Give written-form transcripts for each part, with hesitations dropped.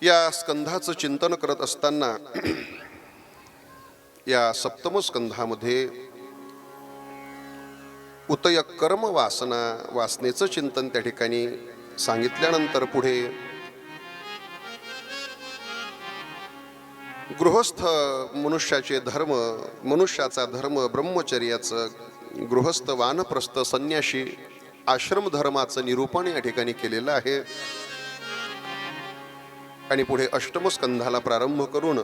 या स्कंधाचं चिंतन करत असताना या सप्तम स्कंधामध्ये उतय कर्म वासना वासनेचं चिंतन त्या ठिकाणी सांगितल्यानंतर पुढे गृहस्थ मनुष्याचे धर्म, मनुष्याचा धर्म, ब्रह्मचर्याचं, गृहस्थ, वानप्रस्थ, संन्याशी आश्रम धर्माचं निरूपण या ठिकाणी केलेलं आहे. आणि पुढे अष्टम स्कंधाला प्रारंभ करून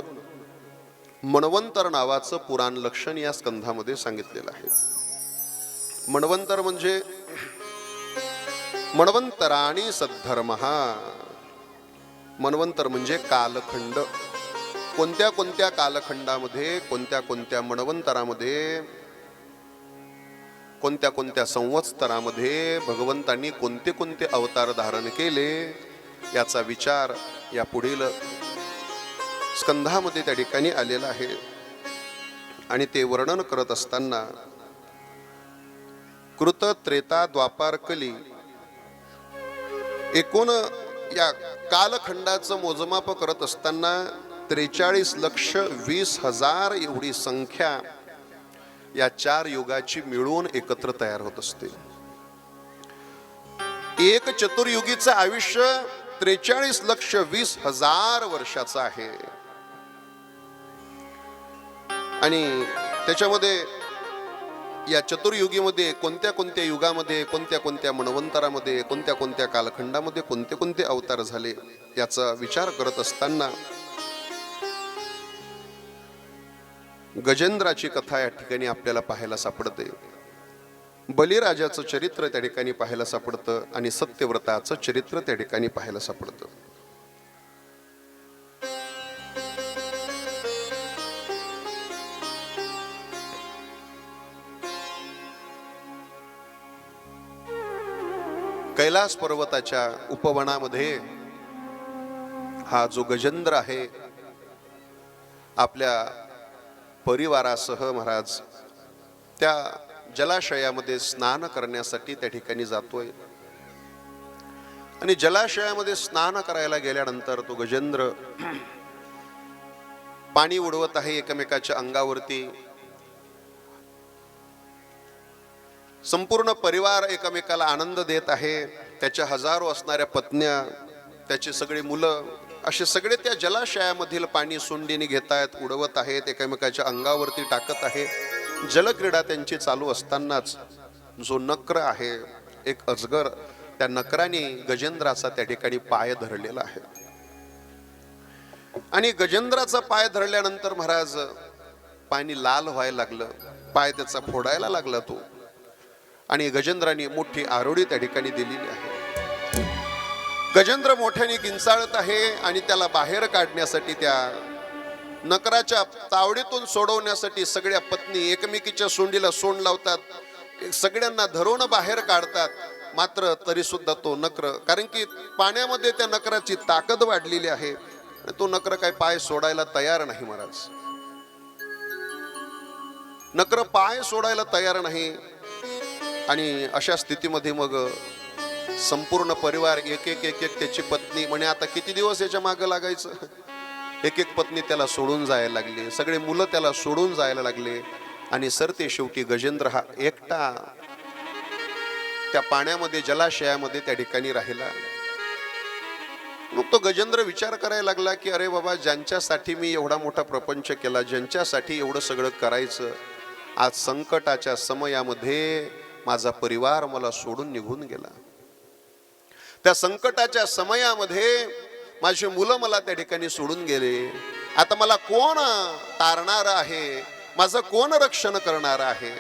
मन्वंतर नावाचं पुराण लक्षण या स्कंधामध्ये सांगितलेलं आहे. मन्वंतर म्हणजे मन्वंतराणी सद्धर्महा. मन्वंतर म्हणजे कालखंड. कोणत्या कोणत्या कालखंडामध्ये, कोणत्या कोणत्या मन्वंतरामध्ये, कोणत्या कोणत्या संवत्सरामध्ये भगवंतांनी कोणते कोणते अवतार धारण केले याचा विचार या पुढील स्कंधामध्ये त्या ठिकाणी आलेला आहे. आणि ते वर्णन करत असताना कृत, त्रेता, द्वापार, कली एकूण या कालखंडाचं मोजमाप करत असताना 43,20,000 एवढी संख्या या 4 युगाची मिळून एकत्र तयार होत असते. एक चतुर्युगीचं आयुष्य 43,20,000 वर्षाचं आहे. आणि त्याच्यामध्ये या चतुर्युगीमध्ये कोणत्या कोणत्या युगामध्ये, कोणत्या कोणत्या मन्वंतरामध्ये, कोणत्या कोणत्या कालखंडामध्ये कोणते कोणते अवतार झाले याचा विचार करत असताना गजेंद्राची कथा या ठिकाणी आपल्याला पाहायला सापडते. बलिराजाचं चरित्र त्या ठिकाणी पाहायला सापडतं आणि सत्यव्रताचं चरित्र त्या ठिकाणी पाहायला सापडतं. कैलास पर्वताच्या उपवनामध्ये हा जो गजेंद्र आहे आपल्या परिवारासह महाराज त्या जलाशयामध्ये स्नान करण्यासाठी त्या ठिकाणी जातोय. आणि जलाशयामध्ये स्नान करायला गेल्यानंतर तो गजेंद्र पाणी उडवत आहे एकमेकाच्या अंगावरती. संपूर्ण परिवार एकमेकाला आनंद देत आहे. त्याच्या हजारो असणाऱ्या पत्न्या, त्याची सगळी मुलं असे सगळे त्या जलाशयामधील पाणी सोंडीने घेत आहेत, उडवत आहेत, एकमेकाच्या अंगावरती टाकत आहे. जलक्रीडा त्यांची चालू असतानाच जो नक्र आहे, एक अजगर, त्या नकराने गजेंद्राचा त्या ठिकाणी पाय धरलेला आहे. आणि गजेंद्राचा पाय धरल्यानंतर महाराज पाणी लाल व्हायला लागलं, पाय त्याचा फोडायला लागला तो. आणि गजेंद्राने मोठी आरोळी त्या ठिकाणी दिलेली आहे. गजेंद्र मोठ्याने किंचाळत आहे आणि त्याला बाहेर काढण्यासाठी, त्या नकराच्या तावडीतून सोडवण्यासाठी सगळ्या पत्नी एकमेकीच्या सोंडीला सोंड लावतात, सगळ्यांना धरून बाहेर काढतात. मात्र तरी सुद्धा तो नकर, कारण की पाण्यामध्ये त्या नकराची ताकद वाढलेली आहे, तो नकर काय पाय सोडायला तयार नाही. महाराज नकर पाय सोडायला तयार नाही. आणि अशा स्थितीमध्ये मग संपूर्ण परिवार एक एक एक एक त्याची पत्नी म्हणे आता किती दिवस याच्या मागे लागायचं. एक एक पत्नी त्याला सोडून जायला लागली, सगळे मुलं त्याला सोडून जायला लागले. आणि सरते शेवटी गजेंद्र हा एकटा त्या पाण्यामध्ये, जलाशयामध्ये त्या ठिकाणी राहिला. मग तो गजेंद्र विचार करायला लागला की अरे बाबा, ज्यांच्यासाठी मी एवढा मोठा प्रपंच केला, ज्यांच्यासाठी एवढं सगळं करायचं, आज संकटाच्या समयामध्ये माझा परिवार मला सोडून निघून गेला. त्या संकटाच्या समयामध्ये माझी मुलं मला त्या ठिकाणी सोडून गेले. आता मला कोण तारणार आहे, माझं कोण रक्षण करणार आहे.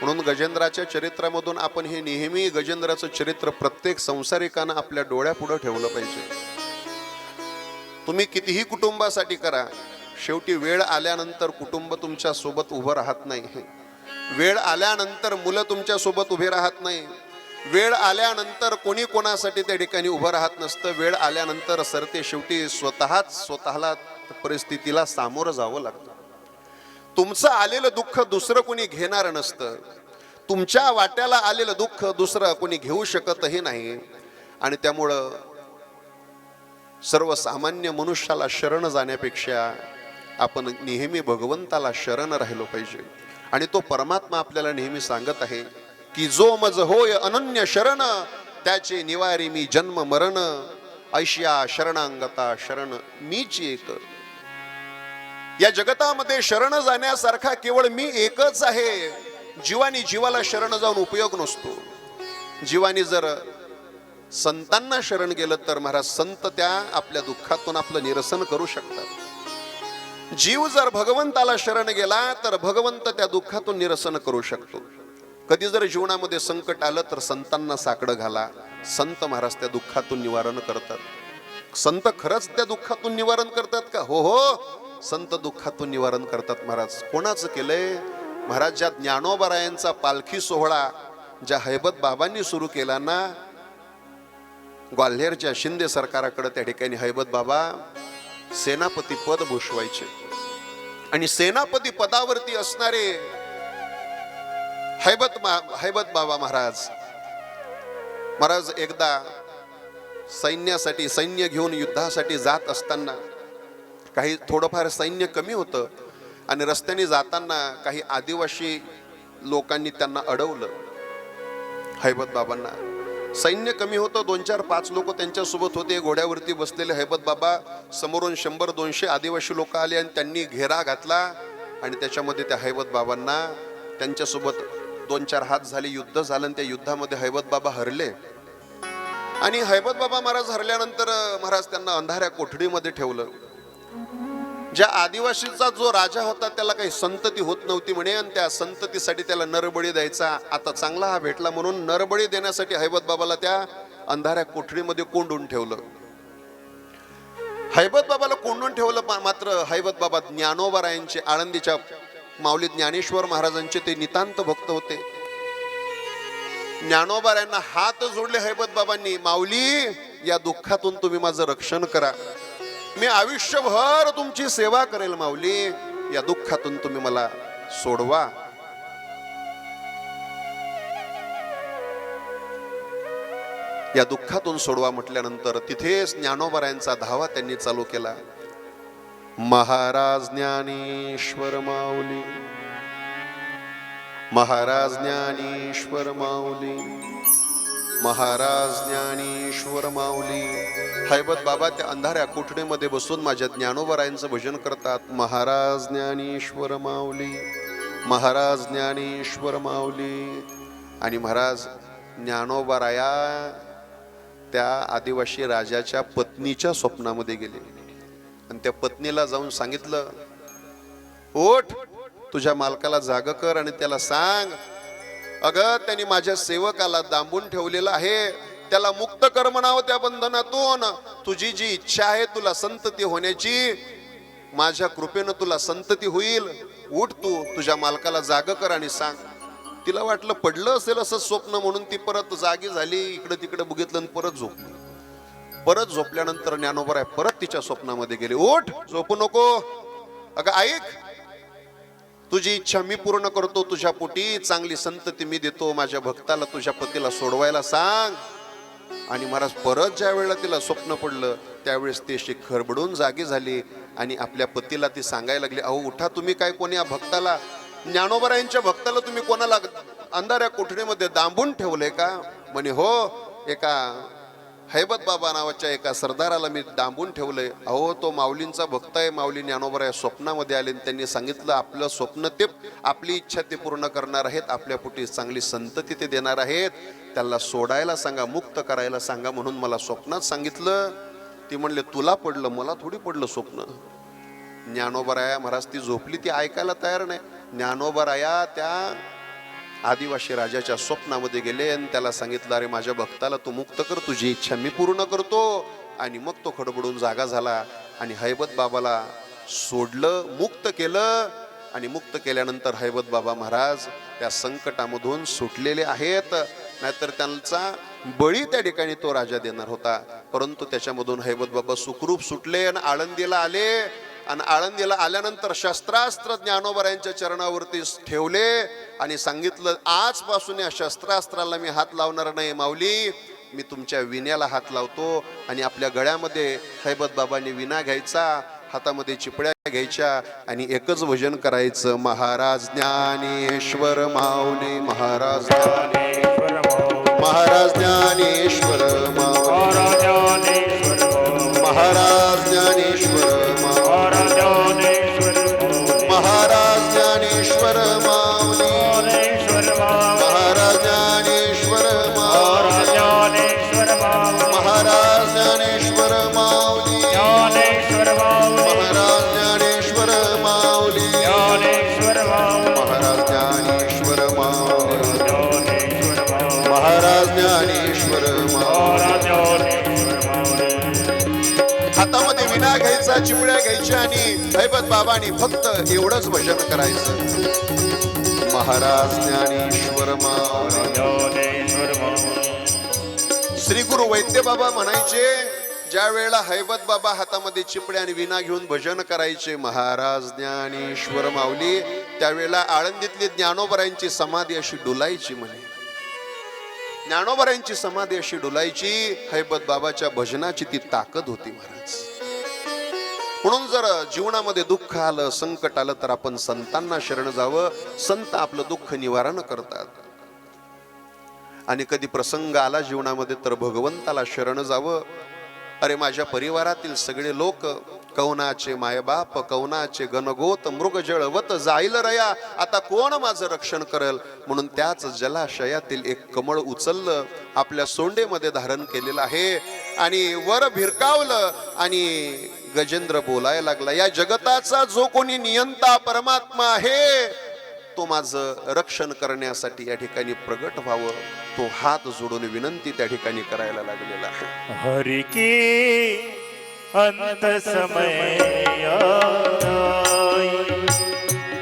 म्हणून गजेंद्राच्या चरित्रामधून आपण हे नेहमी गजेंद्राचं चरित्र प्रत्येक संसारिकानं आपल्या डोळ्यापुढे ठेवलं पाहिजे. तुम्ही कितीही कुटुंबासाठी करा, शेवटी वेळ आल्यानंतर कुटुंब तुमच्या सोबत उभं राहत नाही. वेळ आल्यानंतर मुलं तुमच्या सोबत उभे राहत नाही. वेळ आल्यानंतर कोणी कोणासाठी त्या ठिकाणी उभं राहत नसतं. वेळ आल्यानंतर सरते शेवटी स्वतःला परिस्थितीला सामोरं जावं लागतं. तुमचं आलेलं दुःख दुसरं कोणी घेणार नसतं. तुमच्या वाट्याला आलेलं दुःख दुसरं कोणी घेऊ शकतही नाही. आणि त्यामुळं सर्वसामान्य मनुष्याला शरण जाण्यापेक्षा आपण नेहमी भगवंताला शरण राहिलो पाहिजे. आणि तो परमात्मा आपल्याला नेहमी सांगत आहे की जो मज होय अनन्य शरण, त्याचे निवारी मी जन्म मरण, ऐशिया शरणांगता शरण मीच एक. या जगतामध्ये शरण जाण्यासारखा केवळ मी एकच आहे. जीवानी जीवाला शरण जाऊन उपयोग नसतो. जीवानी जर संतांना शरण गेलं तर महाराज संत त्या आपल्या दुःखातून आपलं निरसन करू शकतात. जीव जर भगवंताला शरण गेला तर भगवंत त्या दुःखातून निरसन करू शकतो. कधी जर जीवनामध्ये संकट आलं तर संतांना साकडं घाला, संत महाराज त्या दुःखातून निवारण करतात. संत खरंच त्या दुःखातून निवारण करतात का? हो हो, संत दुःखातून निवारण करतात महाराज. कोणाचं केलंय महाराज? ज्या ज्ञानोबारायांचा पालखी सोहळा ज्या हैबत बाबांनी सुरू केला ना, ग्वाल्हेरच्या शिंदे सरकाराकडे त्या ठिकाणी हैबत बाबा सेनापती पद भूषवायचे. आणि सेनापती पदावरती असणारे हैबत बाबा महाराज एकदा सैन्य घेऊन युद्धासाठी जात असताना काही थोडंफार सैन्य कमी होतं आणि रस्त्याने जाताना काही आदिवासी लोकांनी त्यांना अडवलं. हैबत बाबांना सैन्य कमी होतं, 2-4-5 लोक त्यांच्यासोबत होते. घोड्यावरती बसलेले हैबत बाबा समोरून 100-200 आदिवासी लोक आले आणि त्यांनी घेरा घातला आणि त्याच्यामध्ये त्या हैबत बाबांना त्यांच्यासोबत 2-4 हात झाले, युद्ध झालं. त्या युद्धामध्ये हैबत बाबा हरले. आणि हैबत बाबा महाराज हरल्यानंतर महाराज त्यांना अंधाऱ्या कोठडीमध्ये ठेवलं. ज्या आदिवासीचा जो राजा होता त्याला काही संतती होत नव्हती म्हणे आणि त्या संततीसाठी त्याला नरबळी द्यायचा. आता चांगला हा भेटला म्हणून नरबळी देण्यासाठी हैबत बाबाला त्या अंधाऱ्या कोठडीमध्ये कोंडून ठेवलं. हैबत बाबाला कोंडून ठेवलं. मात्र हैबत बाबा ज्ञानोबारायांचे, आळंदीच्या माऊली ज्ञानेश्वर महाराजांचे ते नितांत भक्त होते. ज्ञानोबारायांना हात जोडले हैबत बाबांनी, माऊली या दुःखातून तुम्ही माझं रक्षण करा, मी आयुष्यभर तुमची सेवा करेल माऊली, या दुःखातून तुम्ही मला सोडवा. या दुःखातून सोडवा म्हटल्यानंतर तिथेच ज्ञानोबारायांचा धावा त्यांनी चालू केला. महाराज ज्ञानेश्वर माऊली, महाराज ज्ञानेश्वर माऊली, महाराज ज्ञानेश्वर माऊली. हैबत बाबा त्या अंधाऱ्या कोठडीमध्ये बसून माझ्या ज्ञानोबारायांचं भजन करतात. महाराज ज्ञानेश्वर माऊली, महाराज ज्ञानेश्वर माऊली. आणि महाराज ज्ञानोबाराया त्या आदिवासी राजाच्या पत्नीच्या स्वप्नामध्ये गेले आणि त्या पत्नीला जाऊन सांगितलं, ओठ तुझ्या मालकाला जाग कर आणि त्याला सांग, अगं त्यांनी माझ्या सेवकाला दांबून ठेवलेलं आहे, त्याला मुक्त कर म्हणावं त्या बंधनातून. तुझी जी इच्छा आहे तुला संतती होण्याची, माझ्या कृपेनं तुला संतती होईल. उठ तू तुझ्या मालकाला जाग कर आणि सांग. तिला वाटलं पडलं असेल असं स्वप्न म्हणून ती परत जागी झाली, इकडे तिकडे बघितलं आणि परत झोपली. परत झोपल्यानंतर ज्ञानोबा परत तिच्या स्वप्नामध्ये गेले. उठ, झोपू नको, अगं ऐक, तुझी इच्छा मी पूर्ण करतो, तुझ्या पोटी चांगली संतती मी देतो, माझ्या भक्ताला तुझ्या पतीला सोडवायला सांग. आणि महाराज परत ज्या वेळेला तिला स्वप्न पडलं त्यावेळेस ती अशी खरबडून जागी झाली आणि आपल्या पतीला ती सांगायला लागली, अहो उठा, तुम्ही काय कोणी या भक्ताला, ज्ञानोबारायांच्या भक्ताला तुम्ही कोणाला अंधाऱ्या कोठडीमध्ये दांबून ठेवलंय का? म्हणे हो, एका हैबत बाबा नावाच्या एका सरदाराला मी दांबून ठेवलंय. अहो तो माऊलींचा भक्त आहे, माऊली ज्ञानोबा स्वप्नामध्ये आले, त्यांनी सांगितलं आपलं स्वप्न ते, आपली इच्छा ते पूर्ण करणार आहेत, आपल्या पोटी चांगली संतती ते देणार आहेत, त्याला सोडायला सांगा, मुक्त करायला सांगा म्हणून मला स्वप्नात सांगितलं. ती म्हणले तुला पडलं, मला थोडी पडलं स्वप्न. ज्ञानोबाराया महाराज ती झोपली, ती ऐकायला तयार नाही. ज्ञानोबाराया त्या आदिवासी राजाच्या स्वप्नामध्ये गेले आणि त्याला सांगितलं, अरे माझ्या भक्ताला तू मुक्त कर, तुझी इच्छा मी पूर्ण करतो. आणि मग तो खडबडून जागा झाला आणि हैबत बाबाला सोडलं, मुक्त केलं. आणि मुक्त केल्यानंतर हैबत बाबा महाराज त्या संकटामधून सुटलेले आहेत. नाहीतर त्यांचा बळी त्या ठिकाणी तो राजा देणार होता, परंतु त्याच्यामधून हैबत बाबा सुखरूप सुटले आणि आळंदीला आले. आणि आळंदीला आल्यानंतर शस्त्रास्त्र ज्ञानोबारायांच्या चरणावरती ठेवले आणि सांगितलं, आजपासून या शस्त्रास्त्राला मी हात लावणार नाही माऊली, मी तुमच्या विण्याला हात लावतो. आणि आपल्या गळ्यामध्ये हैबत बाबांनी विणा घ्यायचा, हातामध्ये चिपड्या घ्यायच्या आणि एकच भजन करायचं. महाराज ज्ञानेश्वर माऊली, महाराज ज्ञानेश्वर माऊली, महाराज ज्ञानेश्वर माऊली, महाराज ज्ञानेश्वर माऊली, महाराज ज्ञानेश्वर माऊली, महाराज ज्ञानेश्वर माऊली, महाराज ज्ञानेश्वर माऊली, महाराज ज्ञानेश्वर माऊली, महाराज ज्ञानेश्वर माऊली, महाराज ज्ञानेश्वर माऊली. हातामध्ये विणा घ्यायचा, चिपड्या घ्यायच्या आणि हैबत बाबांनी फक्त एवढंच भजन करायचं. महाराज ज्ञानेश्वर माऊली. श्री गुरु वैद्य बाबा म्हणायचे, ज्या वेळेला हैबत बाबा हातामध्ये चिपड्या आणि विणा घेऊन भजन करायचे महाराज ज्ञानेश्वर माऊली, त्यावेळेला आळंदीतली ज्ञानोबरायांची समाधी अशी डुलायची म्हणे. ज्ञानोबरायांची समाधी अशी डुलायची. हैबत बाबाच्या भजनाची ती ताकद होती महाराज. म्हणून जर जीवनामध्ये दुःख आलं, संकट आलं तर आपण संतांना शरण जावं. संत आपलं दुःख निवारण करतात. आणि कधी प्रसंग आला जीवनामध्ये तर भगवंताला शरण जावं. अरे माझ्या परिवारातील सगळे लोक, कौनाचे मायबाप, कौनाचे गणगोत, मृग जळवत जाईल रया, आता कोण माझं रक्षण करेल. म्हणून त्याच जलाशयातील एक कमळ उचललं, आपल्या सोंडेमध्ये धारण केलेलं आहे आणि वर भिरकावलं आणि गजेंद्र बोलायला लागला, या जगताचा जो कोणी नियंता परमात्मा आहे तो माझं रक्षण करण्यासाठी या ठिकाणी प्रगट व्हावं. तो हात जोडून विनंती त्या ठिकाणी करायला लागलेला आहे. हरि की अंत समय आई,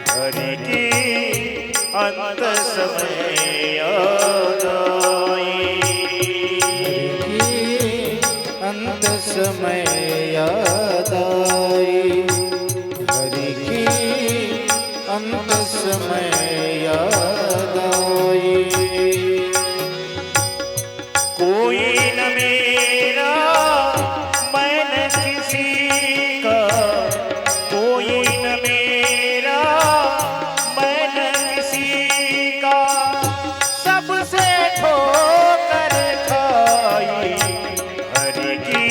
हरि की अंत समय आई, अंत समय याद आई, हरि की अंत समय याद आई. कोई न मेरा मैं न किसी का, कोई न मेरा मैं न किसी का, सबसे ठोकर खाई, हरि की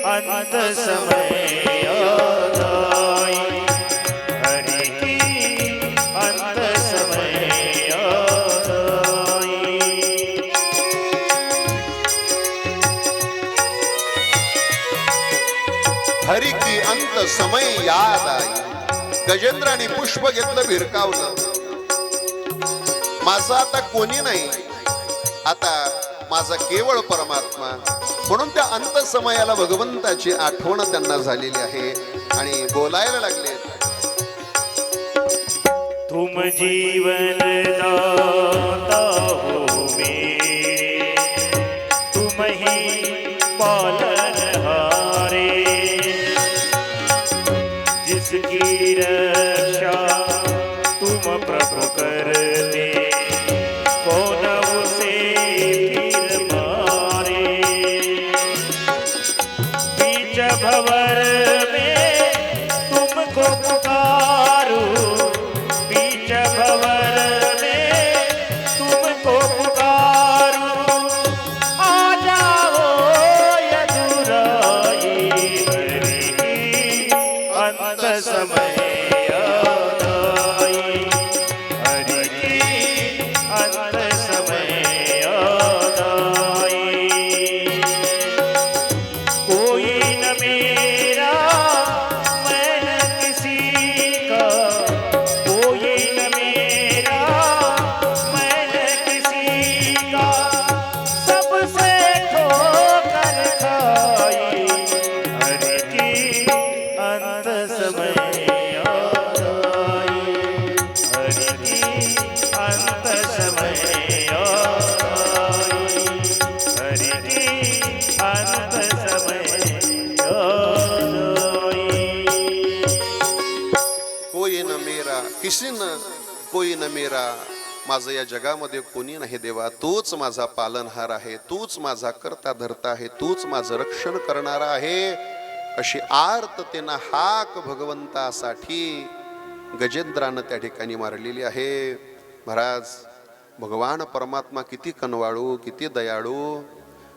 अंत समय याद आई, हरि की अंत समय याद आई. हरी की अंत समय याद आई. गजेंद्राने पुष्प घेतलं, भिरकावलं. माझा आता कोणी नाही, आता माझा केवळ परमात्मा. म्हणून त्या अंत समयाला भगवंताची आठवण त्यांना झालेली आहे आणि बोलायला लागले. तुम जीवन दाता हो मेरे, तुम ही पालनहारे, जिसकी रक्षा तुम प्रभु करते, कौन उसे फिर मारे. बीच भंवर में तुमको पुकारूं, बीच भंवर में तुमको पुकारूं, आ जाओ यदुराई, हरि की अंत समय याद आई, हरि की अंत समय याद आई. कोई न मेरा मैं न किसी का, कोई न मेरा मैं न किसी का, सबसे ठोकर खाई, हरि की अंत समय याद आई, हरि की अंत समय याद आई, हरि की अंत समय याद आई. कोई न मेरा, किसी न कोई न मेरा, माझं या जगामध्ये कोणी नाही देवा, तूच माझा पालनहार आहे, तूच माझा करता धरता आहे, तूच माझं रक्षण करणारा आहे, अशी आर्ततेनं हाक भगवंतासाठी गजेंद्रानं त्या ठिकाणी मारलेली आहे. महाराज, भगवान परमात्मा किती कनवाळू, किती दयाळू,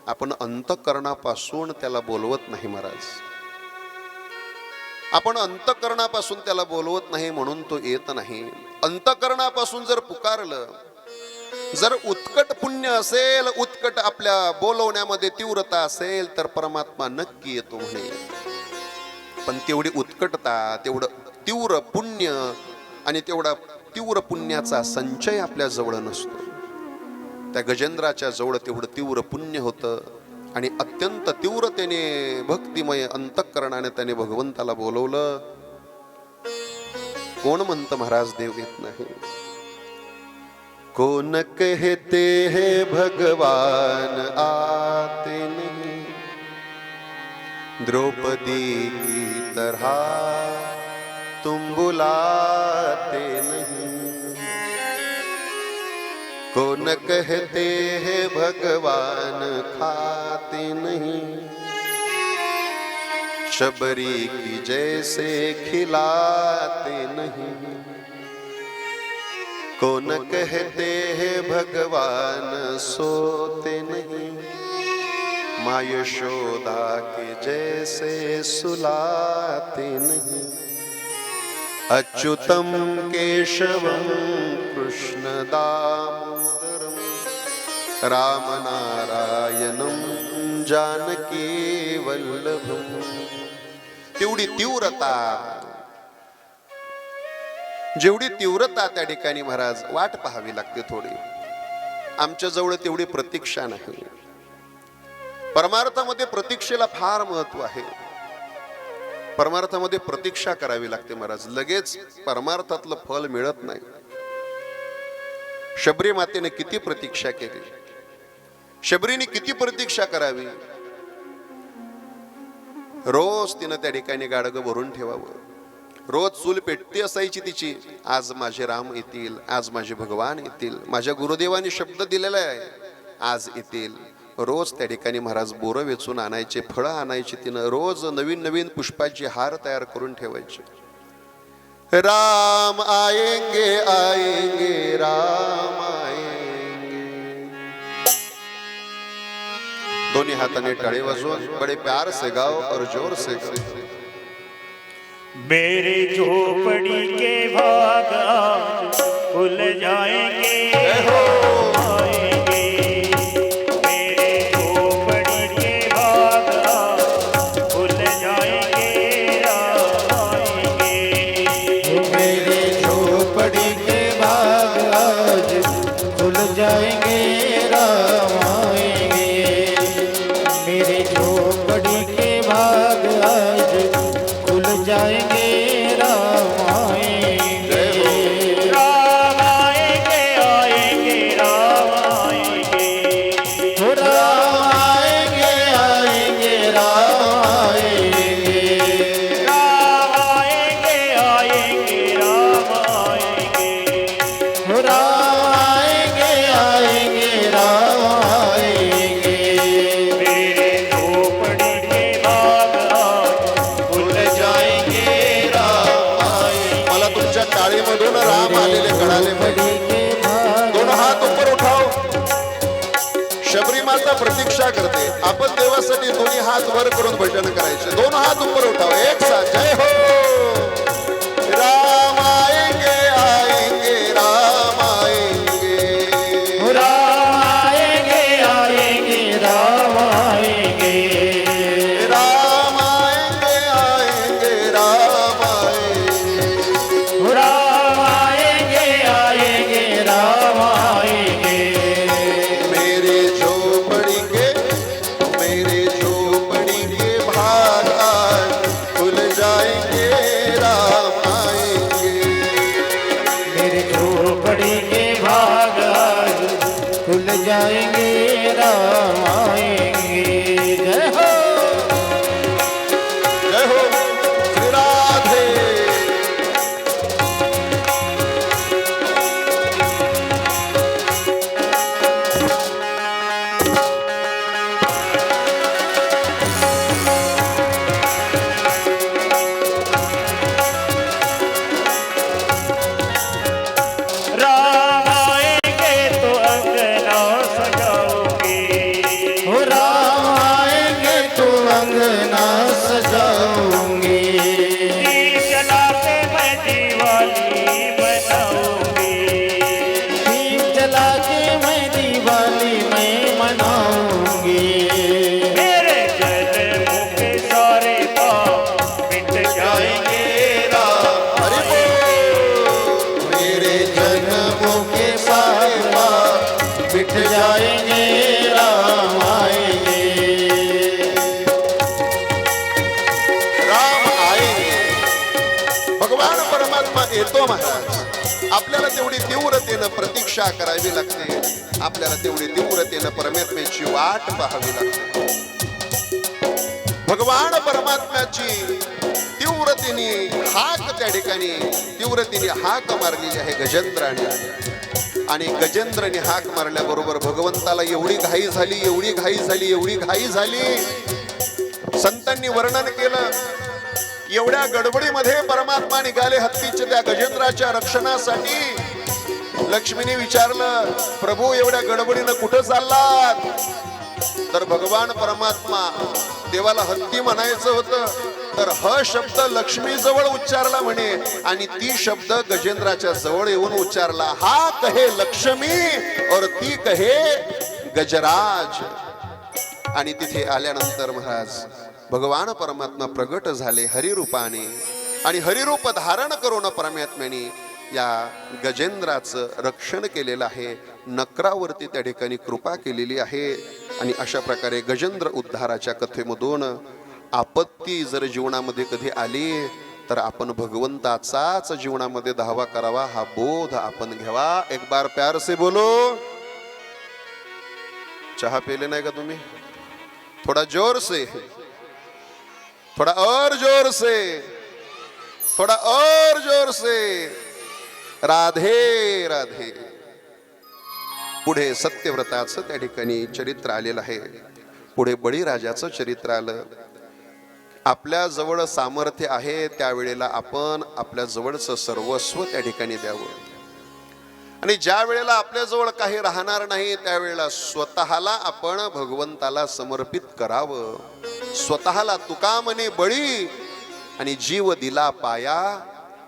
आपण अंतःकरणापासून त्याला बोलवत नाही महाराज. आपण अंतःकरणापासून त्याला बोलवत नाही म्हणून तो येत नाही. अंतःकरणापासून जर पुकारलं, जर उत्कट पुण्य असेल, उत्कट आपल्या बोलवण्यामध्ये तीव्रता असेल, तर परमात्मा नक्की येतो म्हणे. पण तेवढी उत्कटता, तेवढं तीव्र पुण्य आणि तेवढा तीव्र पुण्याचा संचय आपल्या जवळ नसतो. त्या गजेंद्राच्या जवळ तेवढं तीव्र पुण्य होतं आणि अत्यंत तीव्रतेने भक्तिमय अंतःकरणाने त्याने भगवंताला बोलवलं. कोण म्हणतं महाराज देव येत नाही? कोण कहते हैं भगवान आते नहीं, द्रौपदी की तरह तुम बुलाते नहीं. कौन कहते हैं भगवान खाते नहीं, शबरी की जैसे खिलाते नहीं. कौन कहते हैं भगवान सोते नहीं, माँ यशोदा के जैसे सुलाते नहीं. अच्युतम केशवम कृष्ण दामोदरम राम नारायणम जानकी वल्लभम. तेवढी तीव्रता, जेवढी तीव्रता त्या ठिकाणी महाराज वाट पाहावी लागते थोडी. आमच्या जवळ तेवढी प्रतीक्षा नाही. परमार्थामध्ये प्रतीक्षेला फार महत्व आहे. परमार्थामध्ये प्रतीक्षा करावी लागते महाराज. लगेच परमार्थातलं फल मिळत नाही. शबरी मातेने किती प्रतीक्षा केली, शबरीने किती प्रतीक्षा करावी. रोज तिनं त्या ठिकाणी गाडगं भरून ठेवावं. रोज चूल पेटती असायची तिची. आज माझे राम येतील, आज माझे भगवान येतील, माझ्या गुरुदेवानी शब्द दिलेला आहे, आज येतील. रोज त्या ठिकाणी महाराज बोरं वेचून आणायचे, फळं आणायची तिनं. रोज नवीन नवीन पुष्पाची हार तयार करून ठेवायचे. राम आएंगे आएंगे राम आएंगे. दोन्ही हाताने टाळे वाजवून बड़े प्यार से गाओ और जोर से गाओ. मेरे झोपड़ी के भाग आज खुल जाएंगे, आएंगे. मेरे झोपड़ी के भाग आज खुल जाएंगे, आएंगे. मेरे झोपड़ी के बाग आज खुल जाएंगे, राम आएंगे. मेरे झोपड़ी के बाग आज खुल जाएंगे, राम आएंगे. राम आएंगे, आएंगे, राम आएंगे. हो राम आएंगे, आएंगे, राम आएंगे. राम आएंगे, आएंगे, राम आएंगे. हो राम आएंगे, आएंगे, राम आएंगे. मेरे झोपड़ी के भाग आज खुल जाएंगे, राम आएंगे. मला तुमच्या टाळीमधून राम आलेले कळाले पाहिजे. दोन हात ऊपर उठाव. शबरी माता प्रतीक्षा करते. आपण देवासाठी दोन्ही हात वर करून भजन करायचे. दोन हात ऊपर उठाव. एक साथ जय हो. राम आएंगे आएंगे राम आएंगे. हो राम आएंगे, आएंगे, राम आएंगे. राम आएंगे आएंगे राम आएंगे. हो राम आएंगे, आएंगे, राम आएंगे. मेरे झोपड़ी के भाग आज खुल जाएंगे, अंगना सजाऊंगी, दीप जलाते मैं दिवाली मनाऊंगी, दीप जला के मैं दिवाली मैं मनाऊंगी। मेरे जन्मों के सारे पाप मिट जाएंगे राम हरि बोल। मेरे जन्मों के सारे पाप मिट जाएंगे, राम आएंगे। राम आएंगे। भगवान परमात्मा येतो महाराज. आपल्याला तेवढी तीव्रतेनं प्रतीक्षा करावी लागते, आपल्याला तेवढी तीव्रतेनं परमात्म्याची वाट पाहावी लागते. भगवान परमात्म्याची तीव्रतेने हाक त्या ठिकाणी तीव्रतेने हाक मारलेली आहे गजेंद्राने. आणि गजेंद्राने हाक मारल्याबरोबर भगवंताला एवढी घाई झाली, एवढी घाई झाली, एवढी घाई झाली. संतांनी वर्णन केलं, एवढ्या गडबडीमध्ये परमात्मा निघाले हत्तीच्या त्या गजेंद्राच्या रक्षणासाठी. लक्ष्मीने विचारलं, प्रभू एवढ्या गडबडीनं कुठं चाललात? तर भगवान परमात्मा, देवाला हत्ती म्हणायचं होतं, तर ह शब्द लक्ष्मी जवळ उच्चारला म्हणे, आणि ती शब्द गजेंद्राच्या जवळ येऊन उच्चारला. हा कहे लक्ष्मी और ती कहे गजराज. आणि तिथे आल्यानंतर महाराज भगवान परमात्मा प्रगट झाले हरिरूपाने, आणि हरिरूप धारण करून परमात्म्याने या गजेंद्राचं रक्षण केलेलं आहे. नकरावरती त्या ठिकाणी कृपा केलेली आहे. आणि अशा प्रकारे गजेंद्र उद्धाराच्या कथेमधून आपत्ती जर जीवनामध्ये कधी आली तर आपण भगवंताचाच जीवनामध्ये धावा करावा, हा बोध आपण घ्यावा. एक बार प्यार से बोलो. चहा पेले नाही का तुम्ही? थोड़ा जोर से, थोड़ा और जोर से, थोड़ा और जोर से. राधे राधे. पुढे सत्यव्रताचं त्या ठिकाणी चरित्र आलेलं आहे. पुढे बळीराजाचं चरित्र आलं. आपल्या जवळ सामर्थ्य आहे त्यावेळेला आपण आपल्या जवळचं सर्वस्व त्या ठिकाणी द्यावं. आणि ज्या वेळेला आपल्या जवळ काही राहणार नाही त्यावेळेला स्वतःला आपण भगवंताला समर्पित करावं. स्वतःला तुका म्हणे बळी आणि जीव दिला पाया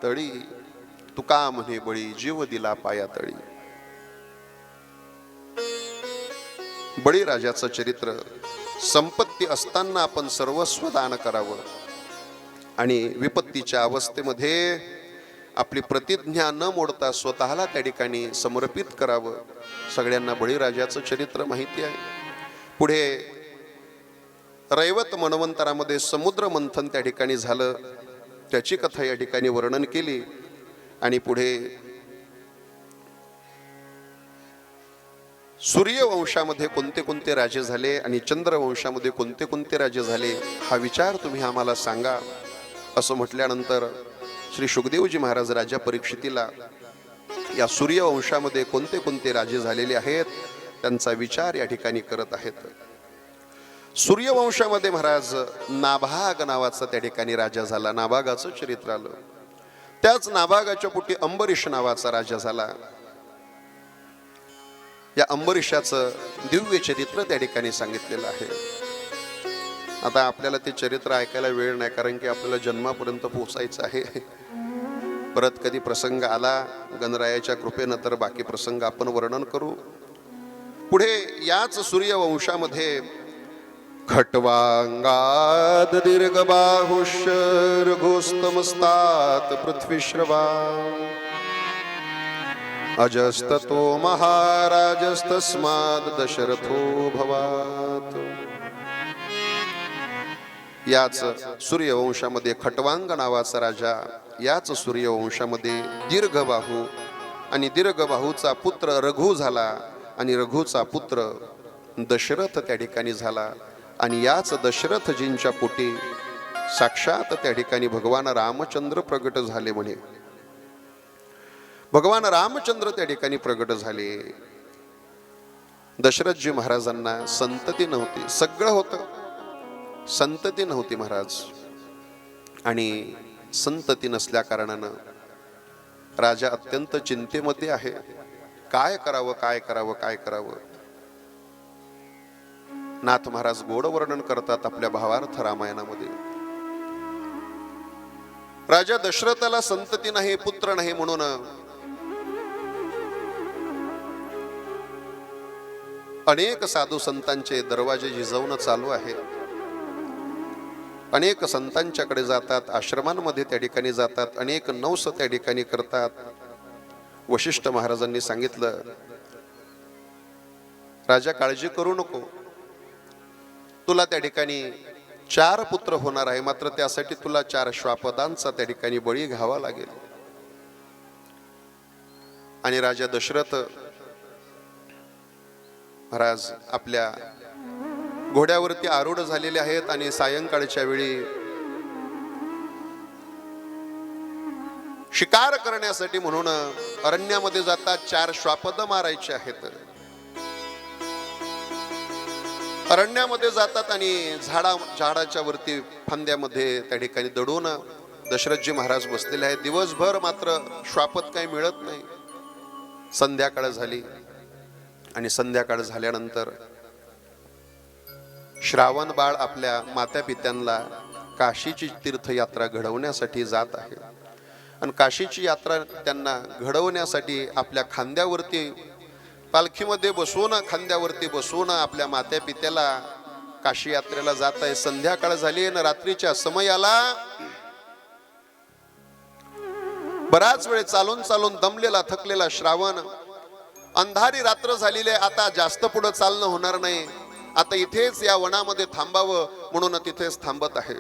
तळी. तुका म्हणे बळी, जीव दिला पाया तळी. बळीराजाचं चरित्र. संपत्ती असताना आपण सर्वस्व दान करावं आणि विपत्तीच्या अवस्थेमध्ये आपली प्रतिज्ञा न मोडता स्वतःला त्या ठिकाणी समर्पित करावं. सगळ्यांना बळीराजाचं चरित्र माहिती आहे. पुढे रैवत मनवंतरामध्ये समुद्र मंथन त्या ठिकाणी झालं, त्याची कथा या ठिकाणी वर्णन केली. आणि पुढे सूर्यवंशामध्ये कोणते कोणते राजे झाले आणि चंद्रवंशामध्ये कोणते कोणते राजे झाले हा विचार तुम्ही आम्हाला सांगा, असं म्हटल्यानंतर श्री शुकदेवजी महाराज राजा परीक्षितीला या सूर्यवंशामध्ये कोणते कोणते राजे झालेले आहेत त्यांचा विचार या ठिकाणी करत आहेत. सूर्यवंशामध्ये महाराज नाभाग नावाचा त्या ठिकाणी राजा झाला. नाभागाचं चरित्र आलं. त्याच नाभागाच्या पोटी अंबरीश नावाचा राजा झाला. या अंबरीशाचं दिव्य चरित्र त्या ठिकाणी सांगितलेलं आहे. आता आपल्याला ते चरित्र ऐकायला वेळ नाही, कारण की आपल्याला जन्मापर्यंत पोहोचायचं आहे. परत कधी प्रसंग आला गणरायाच्या कृपेनं तर बाकी प्रसंग आपण वर्णन करू. पुढे याच सूर्यवंशामध्ये खट्वांगाद दीर्घबाहुष्य रघुस्तमस्तात पृथ्वीश्रवा अजस्ततो महाराजस्तस्माद् दशरथो भवात. याच सूर्यवंशामध्ये खट्वांग नावाचा राजा, याच सूर्यवंशामध्ये दीर्घबाहू आणि दीर्घबाहूचा पुत्र रघु झाला आणि रघुचा पुत्र दशरथ त्या ठिकाणी झाला. आणि याच दशरथजींच्या पोटी साक्षात त्या ठिकाणी भगवान रामचंद्र प्रगट झाले म्हणे. भगवान रामचंद्र त्या ठिकाणी प्रगट झाले. दशरथजी महाराजांना संतती नव्हती, सगळं होतं, संतती नव्हती महाराज. आणि संतती नसल्या कारणानं राजा अत्यंत चिंतेमध्ये आहे. काय करावं, काय करावं, काय करावं. नाथ महाराज गोड वर्णन करतात आपल्या भावार्थ रामायणामध्ये. राजा दशरथाला संतती नाही, पुत्र नाही, म्हणून अनेक साधू संतांचे दरवाजे झिजवणं चालू आहे. अनेक संतांच्याकडे जातात, आश्रमांमध्ये त्या ठिकाणी जातात, अनेक नवस त्या ठिकाणी करतात. वशिष्ठ महाराजांनी सांगितलं, राजा काळजी करू नको, तुला त्या ठिकाणी 4 पुत्र होणार आहे, मात्र त्यासाठी तुला 4 श्वापदांचा त्या ठिकाणी बळी घ्यावा लागेल. आणि राजा दशरथ महाराज आपल्या घोड्यावरती आरूढ झालेले आहेत आणि सायंकाळच्या वेळी शिकार करण्यासाठी म्हणून अरण्यामध्ये जातात. 4 श्वापद मारायचे आहेत. अरण्यामध्ये जातात आणि झाडाच्या वरती फांद्यामध्ये त्या ठिकाणी दडून दशरथजी महाराज बसलेले आहेत. दिवसभर मात्र श्वापद काही मिळत नाही. संध्याकाळ झाली आणि संध्याकाळ झाल्यानंतर श्रावण बाळ आपल्या माता पित्यांना काशीची तीर्थयात्रा घडवण्यासाठी जात आहे. आणि काशीची यात्रा त्यांना घडवण्यासाठी आपल्या खांद्यावरती पालखीमध्ये बसवून, खांद्यावरती बसवून आपल्या मात्या पित्याला काशी यात्रेला जात आहे. संध्याकाळ झाली आणि रात्रीच्या समयाला बराच वेळ चालून चालून दमलेला थकलेला श्रावण, अंधारी रात्र झालेली आहे, आता जास्त पुढे चालणं होणार नाही, आता इथेच या वनामध्ये थांबावं म्हणून तिथेच थांबत आहे.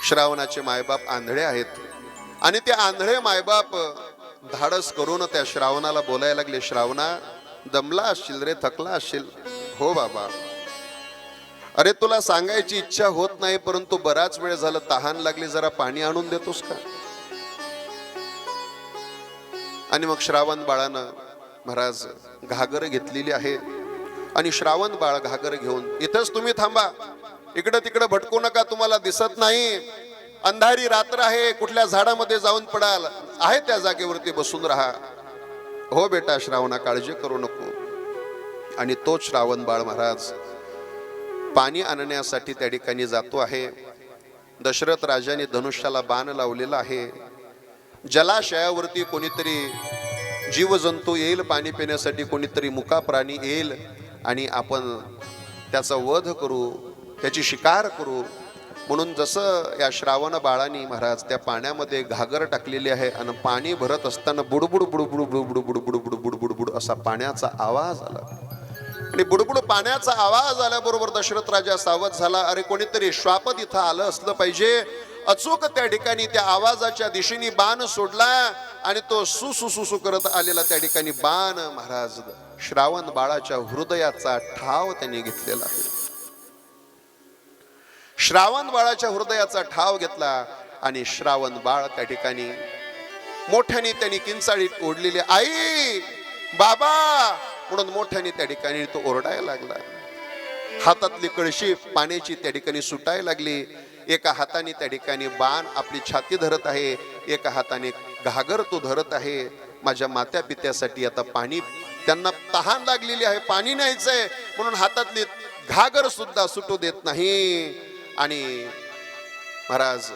श्रावणाचे मायबाप आंधळे आहेत आणि ते आंधळे मायबाप धाडस करून त्या श्रावणाला बोलायला लागले, श्रावणा, दमला असशील रे, थकला असशील. हो बाबा, अरे तुला सांगायची इच्छा होत नाही, परंतु बराच वेळ झालं, तहान लागली, जरा पाणी आणून देतोस का? आणि मग श्रावण बाळानं महाराज घागर घेतलेली आहे आणि श्रावण बाळ घागर घेऊन, इथंच तुम्ही थांबा, इकडं तिकडं भटकू नका, तुम्हाला दिसत नाही, अंधारी रात्र आहे, कुठल्या झाडामध्ये जाऊन पडाल, आहे त्या जागेवरती बसून राहा. हो बेटा श्रावणा, काळजी करू नको. आणि तो श्रावण बाळ महाराज पाणी आणण्यासाठी त्या ठिकाणी जातो आहे. दशरथ राजाने धनुष्याला बाण लावलेला आहे. जलाशयावरती कोणीतरी जीवजंतू येईल पाणी पिण्यासाठी, कोणीतरी मुका प्राणी येईल आणि आपण त्याचा वध करू, त्याची शिकार करू म्हणून जसं या श्रावण बाळानी महाराज त्या पाण्यामध्ये घागर टाकलेली आहे आणि पाणी भरत असताना बुडबुड बुडबुड बुडबुड बुडबुड बुडबुड बुडबुड असा पाण्याचा आवाज आला. आणि बुडबुड पाण्याचा आवाज आल्याबरोबर दशरथ राजा सावध झाला. अरे कोणीतरी श्वापद इथं आलं असलं पाहिजे. अचूक त्या ठिकाणी त्या आवाजाच्या दिशेने बाण सोडला आणि तो सुसुसुसु करत आलेला त्या ठिकाणी बाण महाराज श्रावण बाळाच्या हृदयाचा ठाव त्यांनी घेतलेला आहे. श्रावण बाळाच्या हृदयाचा ठाव घेतला आणि श्रावण बाळ त्या ठिकाणी मोठ्याने त्यांनी किंचाळी ओढलेली, आई बाबा म्हणून मोठ्याने त्या ठिकाणी तो ओरडायला लागला. हातातली कळशी पाण्याची त्या ठिकाणी सुटायला लागली. एका हाताने त्या ठिकाणी बाण आपली छाती धरत आहे, एका हाताने घागर तो धरत आहे. माझ्या मात्या पित्यासाठी आता पाणी, त्यांना तहान लागलेली आहे, पाणी न्यायचंय म्हणून हातातली घागर सुद्धा सुटू देत नाही. आणि महाराज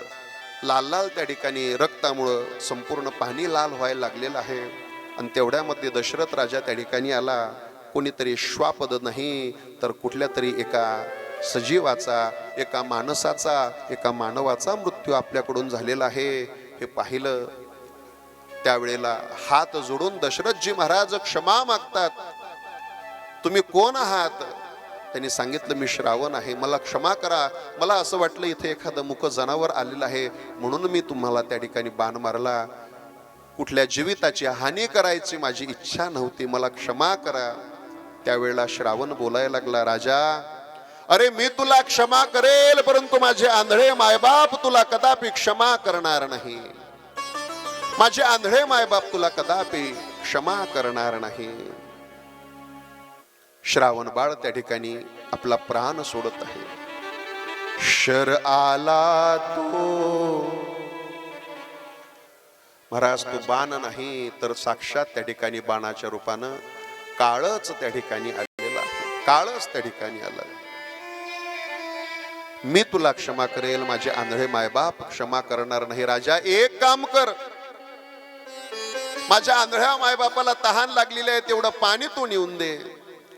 लाल लाल त्या ठिकाणी रक्तामुळं संपूर्ण पाणी लाल व्हायला लागलेलं आहे. आणि तेवढ्यामध्ये दशरथ राजा त्या ठिकाणी आला. कोणीतरी श्वापद नाही तर कुठल्या तरी एका सजीवाचा, एका माणसाचा, एका मानवाचा मृत्यू आपल्याकडून झालेला आहे हे पाहिलं. त्यावेळेला हात जोडून दशरथजी महाराज क्षमा मागतात. तुम्ही कोण आहात? त्यांनी सांगितलं, मी श्रावण आहे, मला क्षमा करा, मला असं वाटलं इथे एखादं मुक जनावर आलेलं आहे म्हणून मी तुम्हाला त्या ठिकाणी बाण मारला. कुठल्या जीविताची हानी करायची माझी इच्छा नव्हती, मला क्षमा करा. त्यावेळेला श्रावण बोलायला लागला, राजा अरे मी तुला क्षमा करेल, परंतु माझे आंधळे मायबाप तुला कदापि क्षमा करणार नाही. माझे आंधळे मायबाप तुला कदापि क्षमा करणार नाही. श्रावण बाळ त्या ठिकाणी आपला प्राण सोडत आहे. शर आला तो महाराज, तो बाण नाही तर साक्षात त्या ठिकाणी बाणाच्या रूपानं काळच त्या ठिकाणी आलेलं आहे, काळच त्या ठिकाणी आलं. मी तुला क्षमा करेल, माझे आंधळे मायबाप क्षमा करणार नाही. राजा एक काम कर, माझ्या आंधळ्या मायबापाला तहान लागलेली आहे, तेवढं पाणी तू नेऊन दे.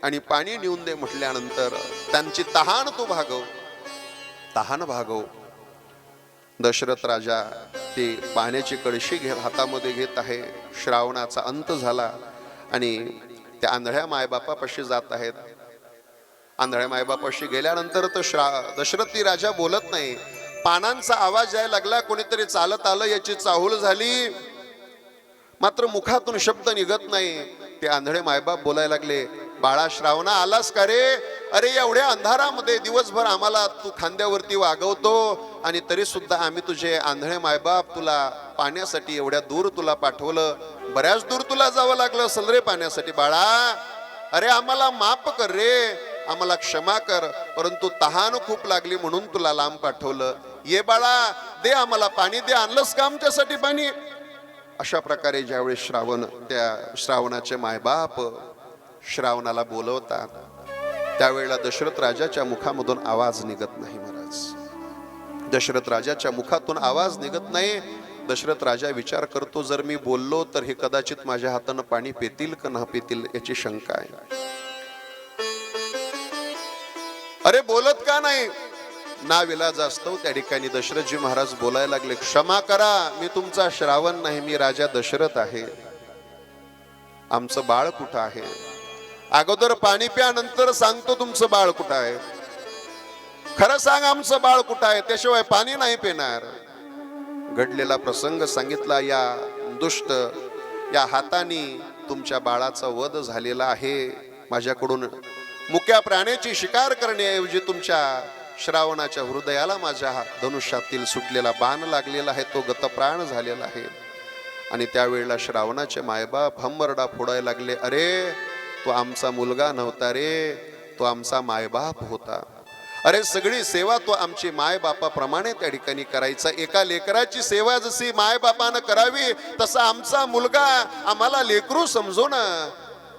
आणि पाणी नेऊन दे म्हटल्यानंतर त्यांची तहान तू भागव, तहान भागव. दशरथ राजा ते पाण्याची कळशी हातामध्ये घेत आहे. श्रावणाचा अंत झाला आणि त्या आंधळ्या मायबापापाशी जात आहेत. आंधळ्या मायबापाशी गेल्यानंतर तर दशरथी राजा बोलत नाही. पानांचा आवाज यायला लागला, कोणीतरी चालत आलं याची चाहूल झाली, मात्र मुखातून शब्द निघत नाही. ते आंधळे मायबाप बोलायला लागले, बाळा श्रावणा आलास का रे? अरे एवढ्या अंधारामध्ये दिवसभर आम्हाला तू खांद्यावरती वागवतो आणि तरी सुद्धा आम्ही तुझे आंधळे मायबाप तुला पाण्यासाठी एवढ्या दूर तुला पाठवलं, बऱ्याच दूर तुला जावं लागलं असेल रे पाण्यासाठी. बाळा अरे आम्हाला माफ कर रे, आम्हाला क्षमा कर, परंतु तहान खूप लागली म्हणून तुला लांब पाठवलं. ये बाळा दे आम्हाला पाणी दे, आणलंस का आमच्यासाठी पाणी? अशा प्रकारे ज्यावेळी त्या श्रावणाचे मायबाप श्रावणाला बोलवतात, त्यावेळेला दशरथ राजाच्या मुखामधून आवाज निघत नाही. महाराज दशरथ राजाच्या मुखातून आवाज निघत नाही. दशरथ राजा विचार करतो, जर मी बोललो तर हे कदाचित माझ्या हातानं पाणी पितील का न पितील याची शंका आहे. अरे बोलत का नाही? नाविलाज असतो त्या ठिकाणी दशरथजी महाराज बोलायला लागले, क्षमा करा, मी तुमचा श्रावण नाही, मी राजा दशरथ आहे. आमचं बाळ कुठं आहे? अगोदर पाणी प्या, नंतर सांगतो तुमचं बाळ कुठं आहे. खरं सांग, आमचं बाळ कुठं आहे, त्याशिवाय पाणी नाही पिणार. घडलेला प्रसंग सांगितला. या दुष्ट या हाताने तुमच्या बाळाचा वध झालेला आहे. माझ्याकडून मुक्या प्राण्याची शिकार करण्याऐवजी तुमच्या श्रावणाच्या हृदयाला माझ्या धनुष्यातील सुटलेला बाण लागलेला आहे, तो गतप्राण झालेला आहे. आणि त्यावेळेला श्रावणाचे मायबाप हंबरडा फोडायला लागले, अरे तो आमचा मुलगा नव्हता रे, तो आमचा मायबाप होता. अरे सगळी सेवा तो आमची मायबापाप्रमाणे त्या ठिकाणी करायचा. एका लेकराची सेवा जशी मायबापानं करावी तसा आमचा मुलगा आम्हाला लेकरू समजून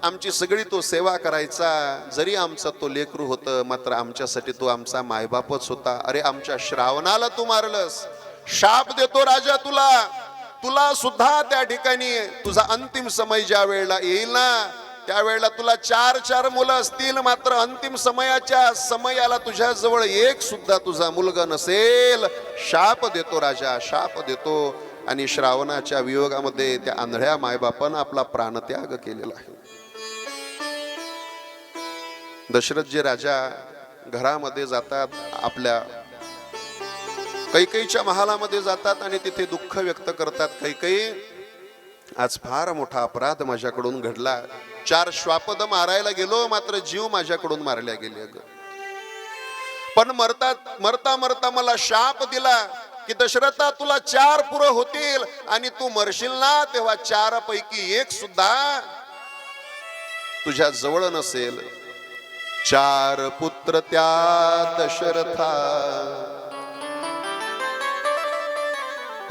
आमची सगळी तो सेवा करायचा. जरी आमचा तो लेकरू होतं, मात्र आमच्यासाठी तो आमचा मायबापच होता. अरे आमच्या श्रावणाला तू मारलंस, शाप देतो राजा तुला. तुला सुद्धा त्या ठिकाणी तुझा अंतिम समय ज्या वेळेला येईल ना, त्यावेळेला तुला 4 मुलं असतील, मात्र अंतिम समयाला तुझ्या जवळ एक सुद्धा तुझा मुलगा नसेल. शाप देतो राजा, शाप देतो. आणि श्रावणाच्या वियोगामध्ये त्या आंधळ्या मायबापानं आपला प्राणत्याग केलेला आहे. दशरथजी राजा घरामध्ये जातात, आपल्या कैकेयीच्या महालामध्ये जातात आणि तिथे दुःख व्यक्त करतात. कैकेयी, आज फार मोठा अपराध माझ्याकडून घडला. 4 श्वापद मारायला गेलो, मात्र जीव माझ्याकडून मारल्या गेले. पण मरता मरता मला शाप दिला की दशरथा तुला 4 पुरं होतील आणि तू मरशील ना, तेव्हा 4 पैकी एक सुद्धा तुझ्या जवळ नसेल. 4 पुत्र त्या दशरथा,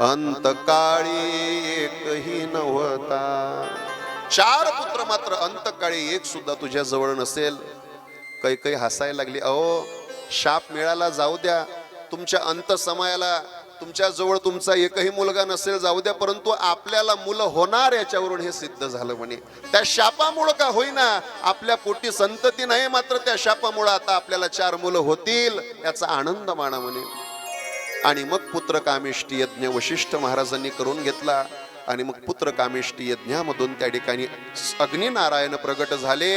अंतकाळी एकही नव्हता. 4 पुत्र मात्र अंतकाळी एक सुद्धा तुझ्या जवळ नसेल. कैकेयी हसायला लागली. अहो शाप मिळाला जाऊ द्या, तुमच्या अंत समयाला तुमच्या जवळ तुमचा एकही मुलगा नसेल जाऊ द्या, परंतु आपल्याला मुलं होणार याच्यावरून हे सिद्ध झालं म्हणे. त्या शापामुळं का होईना आपल्या पोटी संतती नाही, मात्र त्या शापामुळं आता आपल्याला 4 मुलं होतील याचा आनंद माना म्हणे. आणि मग पुत्रकामेष्टी यज्ञ वशिष्ठ महाराजांनी करून घेतला. आणि मग पुत्रकामेष्टी यज्ञामधून त्या ठिकाणी अग्निनारायण प्रगट झाले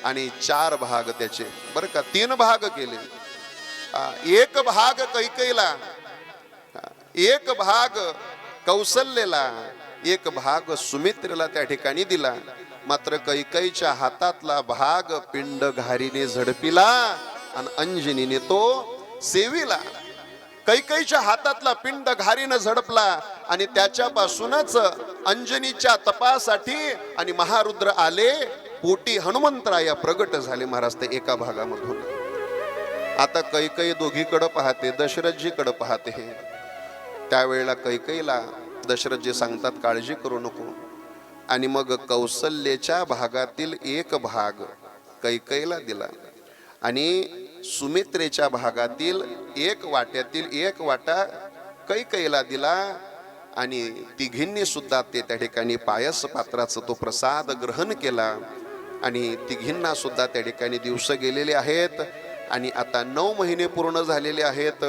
आणि 4 भाग त्याचे, बरं का, 3 भाग केले. 1 भाग कैकेयीला, 1 भाग कौसल्येला, 1 भाग सुमित्रेला त्या ठिकाणी दिला. मात्र कैकेयीच्या हातातला भाग पिंड घारीने झडपिला आणि अंजनीने तो सेविला. कैकेयीच्या हातातला पिंड घारीनं झडपला आणि त्याच्यापासूनच अंजनीच्या तपासाठी आणि महारुद्र आले, पोटी हनुमंतराया प्रगट झाले महाराज ते एका भागामधून. आता कैकेयी दोघीकडे पाहते, दशरथजीकडे पाहते. त्यावेळेला कैकेयीला दशरथजी सांगतात, काळजी करू नको, आणि मग कौसल्याच्या भागातील एक भाग कैकेयीला दिला आणि सुमित्रेच्या भागातील एक वाट्यातील एक वाटा कैकेयीला दिला आणि तिघींनी सुद्धा ते त्या ठिकाणी पायस पात्राचा तो प्रसाद ग्रहण केला आणि तिघींना सुद्धा त्या ठिकाणी दिवस गेलेले आहेत आणि आता 9 महिने पूर्ण झालेले आहेत.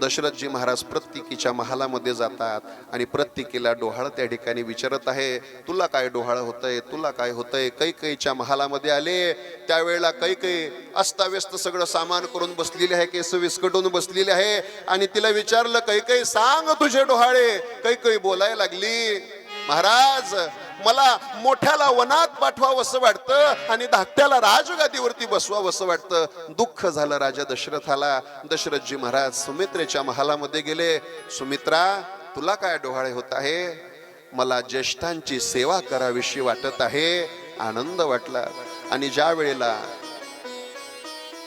दशरथजी महाराज प्रत्येकीच्या महालामध्ये जातात आणि प्रत्येकीला डोहाळ त्या ठिकाणी विचारत आहे, तुला काय डोहाळ होतंय, तुला काय होतंय. कैकेयीच्या महालामध्ये आले त्यावेळेला कैकेयी अस्ताव्यस्त सगळं सामान करून बसलेली आहे, केस विस्कटून बसलेली आहे आणि तिला विचारलं, कैकेयी सांग तुझे डोहाळे. कैकेयी बोलायला लागली, महाराज मला मोठ्याला वनात पाठवावंसं वाटतं आणि धाकट्याला राजगादीवरती बसवावंसं वाटतं. दुःख झालं राजा दशरथाला. दशरथजी महाराज सुमित्रेच्या महालामध्ये गेले. सुमित्रा, तुला काय डोहाळे होत आहे? मला ज्येष्ठांची सेवा करावीशी वाटत आहे. आनंद वाटला. आणि ज्या वेळेला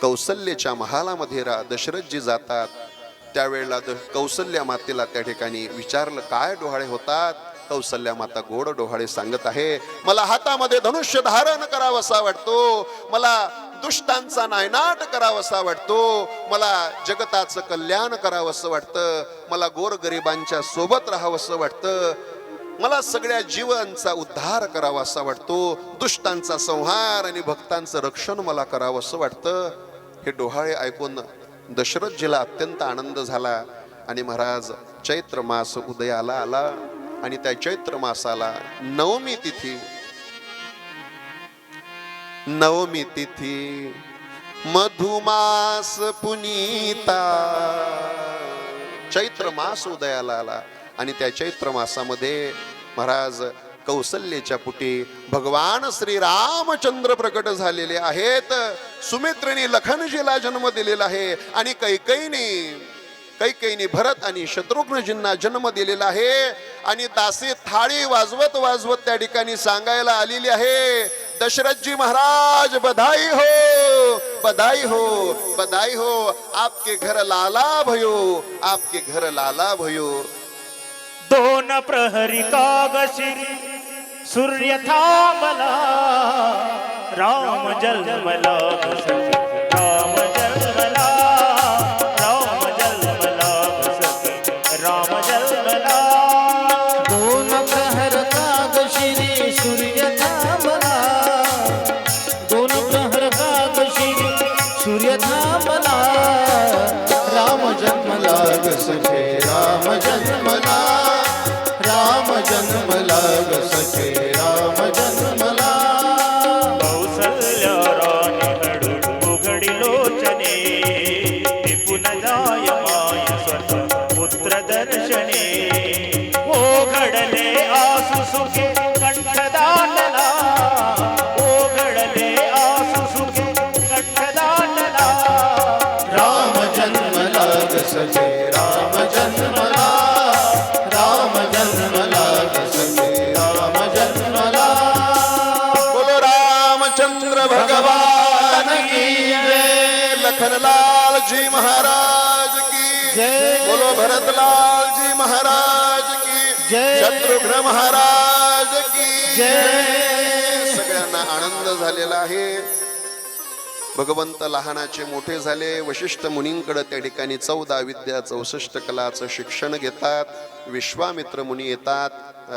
कौसल्याच्या महालामध्ये दशरथजी जातात त्यावेळेला कौसल्या मातेला त्या ठिकाणी विचारलं, काय डोहाळे होतात? कौसल्या माता गोड डोहाळे सांगत आहे, मला हातामध्ये धनुष्य धारण करावंसा वाटतो, मला दुष्टांचा नायनाट करावंसा वाटतो, मला जगताचं कल्याण करावंसं वाटतं, मला गोरगरिबांच्या सोबत राहावंसं वाटतं, मला सगळ्या जीवांचा उद्धार करावासा वाटतो, दुष्टांचा संहार आणि भक्तांचं रक्षण मला करावंसं वाटतं. हे डोहाळे ऐकून दशरथजीला अत्यंत आनंद झाला आणि महाराज चैत्र मास उदयाला आला आणि त्या चैत्र मासाला नवमी तिथी मधुमास पुनीता चैत्र मास उदयाला आला आणि त्या चैत्र मासामध्ये महाराज कौसल्याच्या पुटी भगवान श्री रामचंद्र प्रकट झालेले आहेत. सुमित्रेने लखनजीला जन्म दिलेला आहे आणि कैकेयीने भरत आणि शत्रुघ्नजींना जन्म दिलेला आहे आणि दासी थाळी वाजवत वाजवत त्या ठिकाणी सांगायला आलेली आहे, दशरथजी महाराज बधाई हो, बधाई हो, बधाई हो, आपके घर लाला भयो, आपके घर लाला भयो. 2 प्रहरी कागशिरी सूर्य थांबला, राम जन्मला, राम जन्मला, राम जन्मला, राम जन्मला. 2 प्रहर कागशिरी सूर्य थांबला, 2 प्रहर कागशिरी सूर्य थांबला, राम जन्मला ग सखे, राम जन्मला, राम जन्मला ग सखे, राम जन्मला. कौसल्या राणी हळू उघडी लोचने, निपुण जाय माय स्वतः पुत्र दर्शने. ओघडले आसु सुखे कंठदानला, ओघडले आसु सुखे कंठदानला. राम जन्मला ग सखे, राम जन्मला, राम जन्मला ग सखे, राम जन्मला. बोलो रामचंद्र भगवान की जय, लखनलाल जी महाराज की जय. बोलो भरतलाल जी महाराज की जय. शत्रुघ्न महाराज की जय. सगळ्यांना आनंद झालेला आहे. भगवंत लहानाचे मोठे झाले. वशिष्ठ मुनींकडे त्या ठिकाणी 14 विद्या 64 कलाचं शिक्षण घेतात. विश्वामित्र मुनी येतात,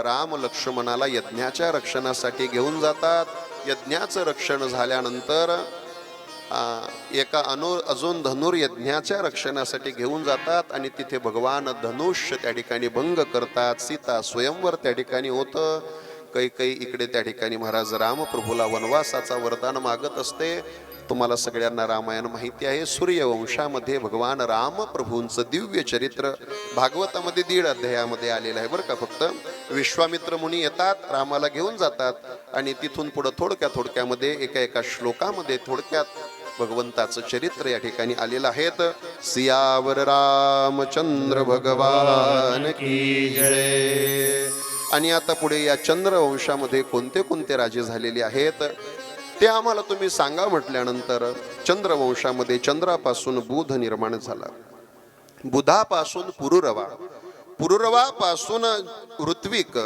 राम लक्ष्मणाला यज्ञाच्या रक्षणासाठी घेऊन जातात. यज्ञाचं रक्षण झाल्यानंतर एका अजून धनुर्यज्ञाच्या रक्षणासाठी घेऊन जातात आणि तिथे भगवान धनुष्य त्या ठिकाणी भंग करतात. सीता स्वयंवर त्या ठिकाणी होतं. कैकेयी इकडे त्या ठिकाणी महाराज रामप्रभूला वनवासाचा वरदान मागत असते. तुम्हाला सगळ्यांना रामायण माहिती आहे. सूर्यवंशामध्ये भगवान रामप्रभूंचं दिव्य चरित्र भागवतामध्ये 1.5 अध्यायामध्ये आलेलं आहे बरं का. फक्त विश्वामित्र मुनी येतात, रामाला घेऊन जातात आणि तिथून पुढे थोडक्यामध्ये एका श्लोकामध्ये थोडक्यात भगवंताचं चरित्र या ठिकाणी आलेलं आहे. सियावर रामचंद्र भगवान की जय. आणि आता पुढे या चंद्रवंशामध्ये कोणते राजे झालेले आहेत ते आम्हाला तुम्ही सांगा म्हटल्यानंतर चंद्रवंशामध्ये चंद्रापासून बुध निर्माण झाला, बुधापासून पुरुरवा, पुरुरवापासून ऋत्विक,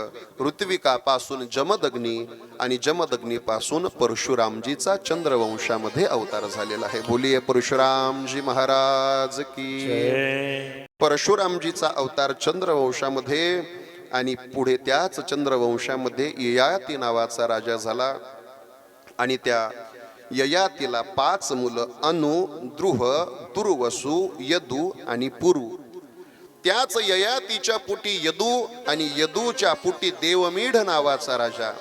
ऋत्विकापासून जमदग्नी आणि जमदग्नीपासून परशुरामजीचा चंद्रवंशामध्ये अवतार झालेला आहे. बोलिये परशुरामजी महाराज की. परशुरामजीचा अवतार चंद्रवंशामध्ये आणि पुढे त्याच चंद्रवंशामध्ये ययाती नावाचा राजा झाला आणि त्या ययातीला 5 मुलं अनु, द्रुह, दुर्वसु, यदु आणि पुरु. त्याच ययातीच्या पोटी यदू आणि यदूच्या पोटी देवमीढ नावाचा राजा.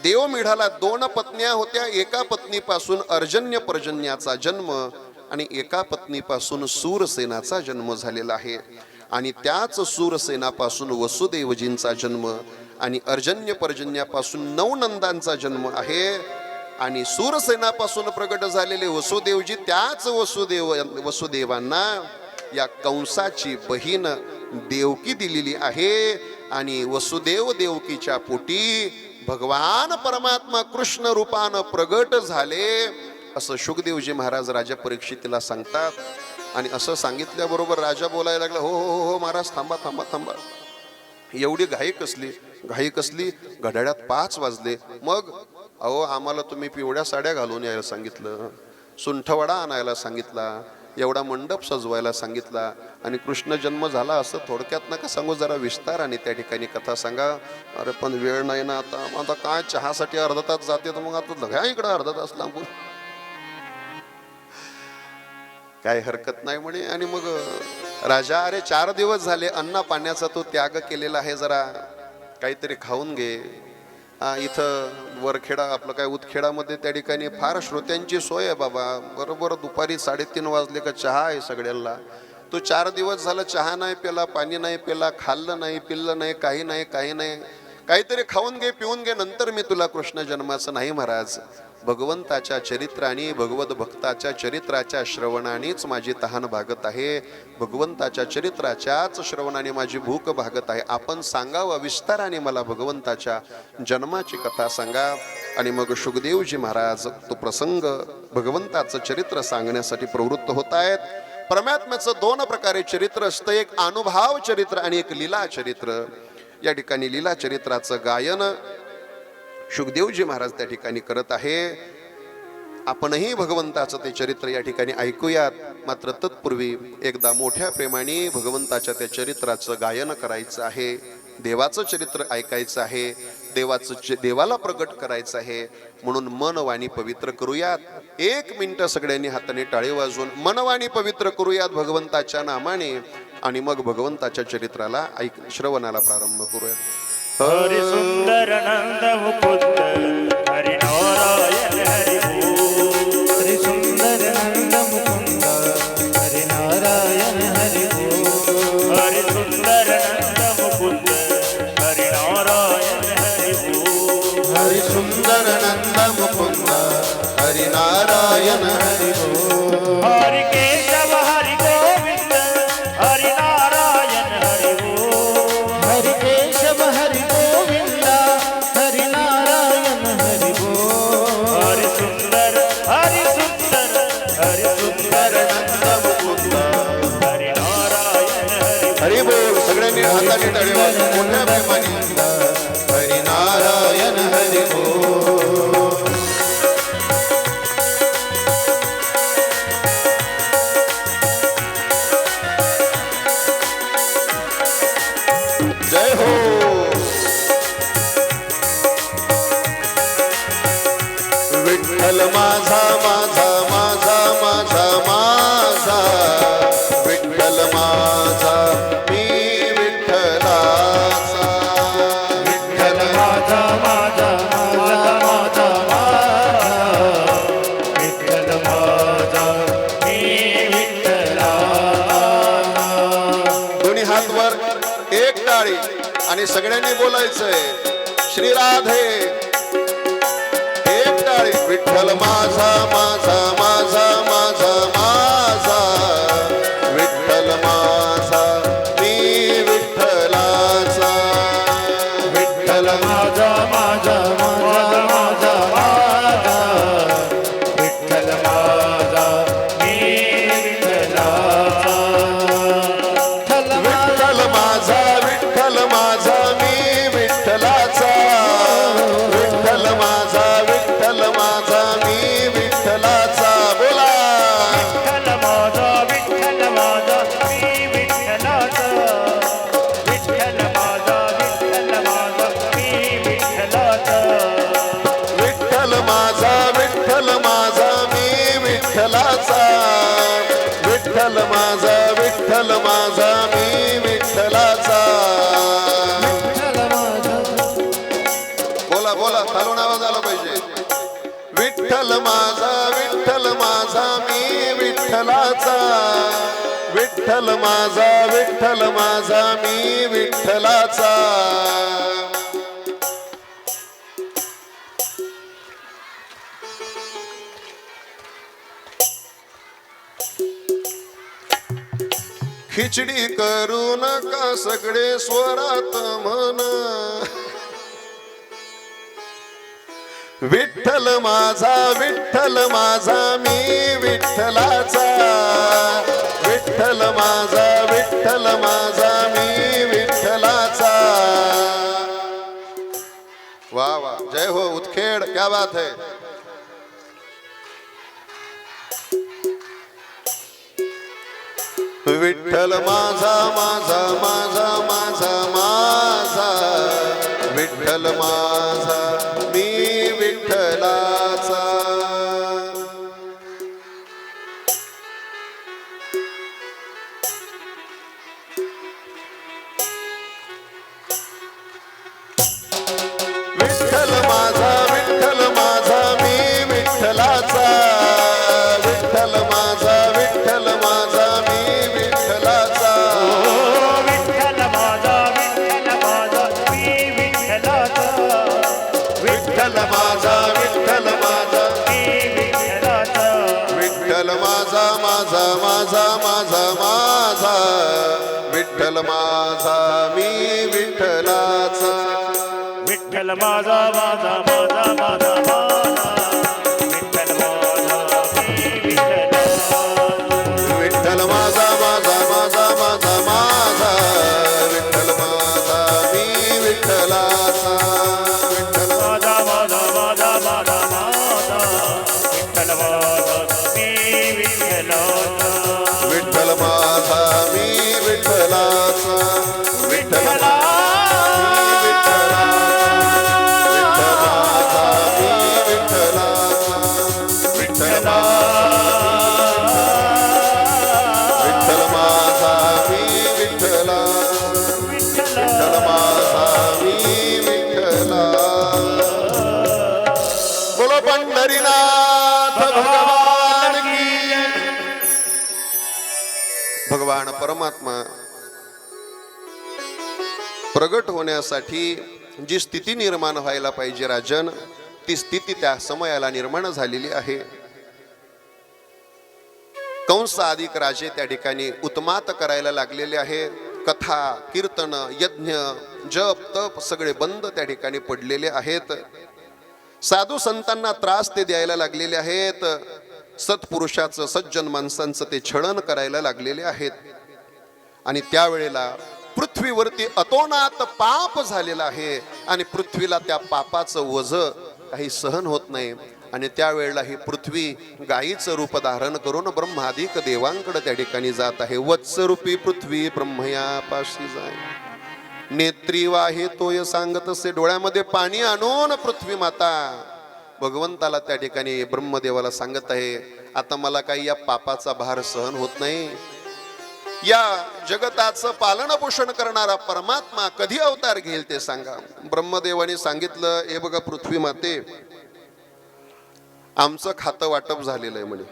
देवमीढाला 2 पत्न्या होत्या. एका पत्नीपासून अर्जन्य पर्जन्याचा जन्म आणि एका पत्नीपासून सूरसेनाचा जन्म झालेला आहे. आणि त्याच सूरसेनापासून वसुदेवजींचा जन्म आणि अर्जन्य पर्जन्यापासून 9 नंदांचा जन्म आहे. आणि सूरसेनापासून प्रगट झालेले वसुदेवजी त्याच वसुदेवांना या कंसाची बहीण देवकी दिलेली आहे. आणि वसुदेव देवकीच्या पोटी भगवान परमात्मा कृष्ण रूपानं प्रगट झाले असं शुकदेवजी महाराज राजा परीक्षितीला सांगतात. आणि असं सांगितल्याबरोबर राजा बोलायला लागला, हो हो हो महाराज, थांबा थांबा थांबा, एवढी घाई कसली, घाई कसली, घड्याळात 5 वाजले. मग अहो, आम्हाला तुम्ही पिवळ्या साड्या घालून यायला सांगितलं, सुंठवडा आणायला सांगितला, एवढा मंडप सजवायला सांगितला आणि कृष्ण जन्म झाला असं थोडक्यात नका सांगू, जरा विस्ताराने त्या ठिकाणी कथा सांगा. अरे पण वेळ नाही ना, आता काय चहासाठी अर्धा तास जाते, तर मग आता घ्या इकडं अर्धा तास लांबून, काय हरकत नाही म्हणे. आणि मग राजा, अरे 4 दिवस झाले अन्ना पाण्याचा तो त्याग केलेला आहे, जरा काहीतरी खाऊन घे. इथं वरखेडा आपलं काय उतखेडामध्ये त्या ठिकाणी फार श्रोत्यांची सोय आहे बाबा. बरोबर दुपारी 3:30 वाजले का चहा आहे सगळ्यांना. तो 4 दिवस झाला चहा नाही पेला, पाणी नाही पेला, खाल्लं नाही, पिल्लं नाही, काही नाही, काही नाही. काहीतरी खाऊन घे, पिऊन घे, नंतर मी तुला कृष्ण जन्माचं. नाही महाराज, भगवंताच्या चरित्राने, भगवत भक्ताच्या चरित्राच्या श्रवणानेच माझी तहान भागत आहे. भगवंताच्या चरित्राच्याच श्रवणाने माझी भूक भागत आहे. आपण सांगावं विस्ताराने मला भगवंताच्या जन्माची कथा सांगा. आणि मग शुकदेवजी महाराज तो प्रसंग, भगवंताचं चरित्र सांगण्यासाठी प्रवृत्त होत आहेत. परमात्म्याचं 2 प्रकारे चरित्र असतं, एक अनुभव चरित्र आणि एक लीला चरित्र. या ठिकाणी लीला चरित्राचं गायन शुकदेवजी महाराज त्या ठिकाणी करत आहे. आपणही भगवंताचं ते चरित्र या ठिकाणी ऐकूयात. मात्र तत्पूर्वी एकदा मोठ्या प्रेमाने भगवंताच्या त्या चरित्राचं गायन करायचं आहे, देवाचं चरित्र ऐकायचं आहे, देवाला प्रगट करायचं आहे. म्हणून मन वाणी पवित्र करूयात. 1 मिनिट सगळ्यांनी हाताने टाळी वाजवून मन वाणी पवित्र करूयात भगवंताच्या नामाने. आणि मग भगवंताच्या चरित्राला श्रवणाला प्रारंभ करूयात. हरि सुंदर नंद मुकुंद हरि नारायण हरि बोल. हरि सुंदर नंद मुकुंद हरि नारायण हरि बोल. हरि सुंदर नंद मुकुंद हरि नारायण हरि बोल. हरि सुंदर नंद मुकुंद हरि नारायण हरि बोल. हरि केशव हरि गोविंद हरि नारायण हरि बोल. हरि केशव हरि गोविंद हरि नारायण हरि बोल. हरि सुंदर हरि सुंदर हरि सुंदर नंद मुकुंद हरि नारायण हरि हरी बोल. सगळ्यांनी हाताने टाळी वाजवून मोठ्या प्रेमाने. हरि नारायण हरि बोल. जय हो. विठ्ठल माझा माझा माझा माझा माझा, विठ्ठल माझा मी विठ्ठलाचा. विठ्ठल माझा माझा माझा माझा माझा, विठ्ठल माझा मी विठ्ठलाचा. दोन्ही हात वर, एक टाळी आणि सगळ्यांनी बोलायचंय श्री राधे. एक टाळी. विठ्ठल माझा माझा माझा माझा माझा, विठ्ठल माझा मी विठ्ठलाचा. विठ्ठल माझा माझा माझा माझा माझा, विठ्ठल माझा मी विठ्ठलाचा. विठ्ठल माझा विठ्ठल माझा विठ्ठल माझा मी विठ्ठलाचा. बोला बोला खालून आवाज आला पाहिजे. विठ्ठल माझा मी विठ्ठलाचा. विठ्ठल माझा मी विठ्ठलाचा. खिचडी करू नका सगळे स्वरात म्हण. विठ्ठल माझा मी विठ्ठलाचा. विठ्ठल माझा मी विठ्ठलाचा. वाह वाह जय हो उत्खेड क्या बात है. विठ्ठल माझा विठ्ठल माझा मी विठ्ठलाचा. विठ्ठल माझा मी विठ्ठलाचा. विठ्ठल माझा मी विठ्ठलाचा. विठ्ठल माझा मी विठ्ठलाचा. विठ्ठल माझा मी विठ्ठलाचा. विठ्ठल माझा विठ्ठल माझा मी विठ्ठलाचा. विठ्ठल माझा विठ्ठल माझा मी विठ्ठलाचा. विठ्ठल माझा विठ्ठल माझा मी विठ्ठलाचा. विठ्ठल माझा विठ्ठल मी विठ्ठलाचा. विठ्ठल माझा मी विठ्ठलाचा. विठ्ठल भगवान परमात्मा प्रगट होण्यासाठी जी स्थिती निर्माण व्हायला पाहिजे राजन, ती स्थिती त्या समयाला निर्माण झालेली आहे. कंस अधिक राजे त्या ठिकाणी उत्मात करायला लागलेले आहे. कथा कीर्तन यज्ञ जप तप सगळे बंद त्या ठिकाणी पडलेले आहेत. साधू संतांना त्रास ते द्यायला लागलेले आहेत. सत्पुरुषाचं सज्जन माणसांचं ते छळन करायला लागलेले आहेत. आणि त्यावेळेला पृथ्वीवरती अतोनात पाप झालेला आहे आणि पृथ्वीला त्या पापाचं वज काही सहन होत नाही. आणि त्यावेळेला ही पृथ्वी गायीचं रूप धारण करून ब्रह्मादिक देवांकडे त्या ठिकाणी जात आहे. वत्सरूपी पृथ्वी ब्रह्मया पाशी जाय, नेत्री वाहे तोय सांगत असे. डोळ्यामध्ये पाणी आणून पृथ्वी माता भगवंताला त्या ठिकाणी ब्रह्मदेवाला सांगत आहे, आता मला काही या पापाचा भार सहन होत नाही. या जगताचं पालन पोषण करणारा परमात्मा कधी अवतार घेईल ते सांगा. ब्रह्मदेवाने सांगितलं, हे बघा पृथ्वी माते, आमचं खातं वाटप झालेलं आहे म्हणे.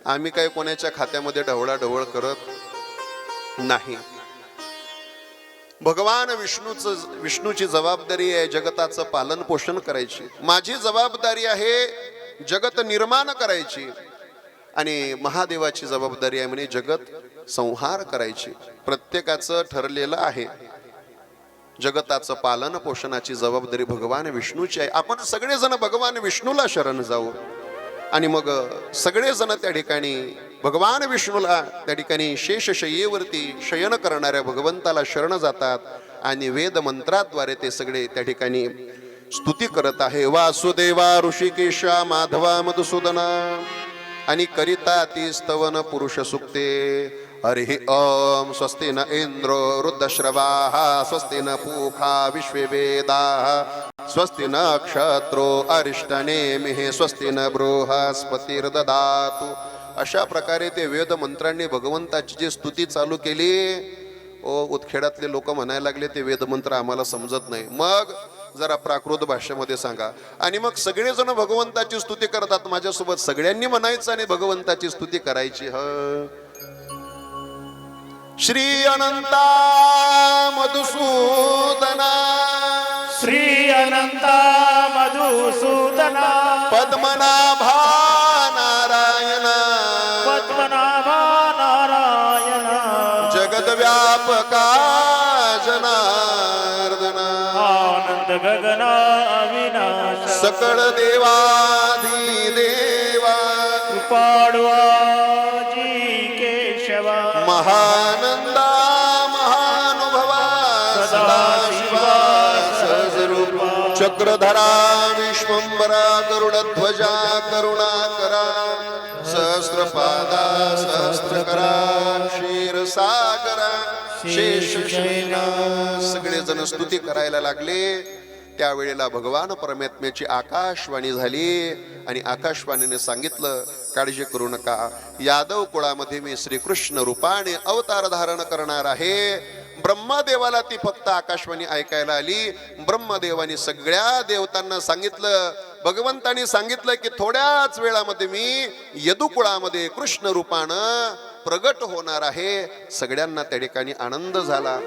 आम्ही काय कोणाच्या खात्यामध्ये ढवळाढवळ करत नाही. भगवान विष्णूची जबाबदारी आहे जगताचं पालन पोषण करायची. माझी जबाबदारी आहे जगत निर्माण करायची. आणि महादेवाची जबाबदारी आहे म्हणे जगत संहार करायची. प्रत्येकाचं ठरलेलं आहे. जगताचं पालन पोषणाची जबाबदारी भगवान विष्णूची आहे. आपण सगळेजण भगवान विष्णूला शरण जाऊ आणि मग सगळेजण त्या ठिकाणी भगवान विष्णूला त्या ठिकाणी शेषशय्येवरती शयन करणाऱ्या भगवंताला शरण जातात आणि वेद मंत्राद्वारे ते सगळे त्या ठिकाणी स्तुती करत आहे. वासुदेवा ऋषिकेशा माधवा मधुसूदना आणि करिता ती स्तवन पुरुष सुक्ते. हरि ओम स्वस्ति न इंद्रो वृद्धश्रवाः स्वस्ति न पूषा विश्ववेदाः स्वस्ति न नक्षत्रो अरिष्टनेमिः स्वस्ति न बृहस्पतिर्ददातु अशा प्रकारे ते वेद मंत्रांनी भगवंताची जी स्तुती चालू केली, ओ उतखेडातले लोक म्हणायला लागले ते वेद मंत्र आम्हाला समजत नाही. मग जरा प्राकृत भाषेमध्ये सांगा. आणि मग सगळेजण भगवंताची स्तुती करतात, माझ्यासोबत सगळ्यांनी म्हणायचं आणि भगवंताची स्तुती करायची. श्री अनंता मधुसूदना, श्री अनंता मधुसूदना, पद्मनाभा नारायण, पद्मनाभा नारायण, जगद्व्यापका जनार्दना, आनंद गगना अविनाश, सकळ देवाधिदेवा, कृपाळवा जी केशवा, महानंदा महानुभवा, सदाशिवा सहजरूपा, चक्रधरा विश्वंभरा, गरुडध्वजा करुणाकरा, सहस्रपादा सहस्रकरा, क्षीरसागरा शेषशयना. सगळेजण स्तुती करायला लागले. त्यावेळेला भगवान परमात्म्याची आकाशवाणी झाली आणि आकाशवाणीने सांगितलं, काळजी करू नका, यादव कुळामध्ये मी श्रीकृष्ण रूपाने अवतार धारण करणार आहे. ब्रह्मदेवाला ती फक्त आकाशवाणी ऐकायला आली. ब्रह्मदेवाने सगळ्या देवतांना सांगितलं, भगवंतांनी सांगितलं की थोड्याच वेळामध्ये मी यदुकुळामध्ये कृष्ण रूपानं प्रगट होणार आहे. सगळ्यांना त्या ठिकाणी आनंद झाला.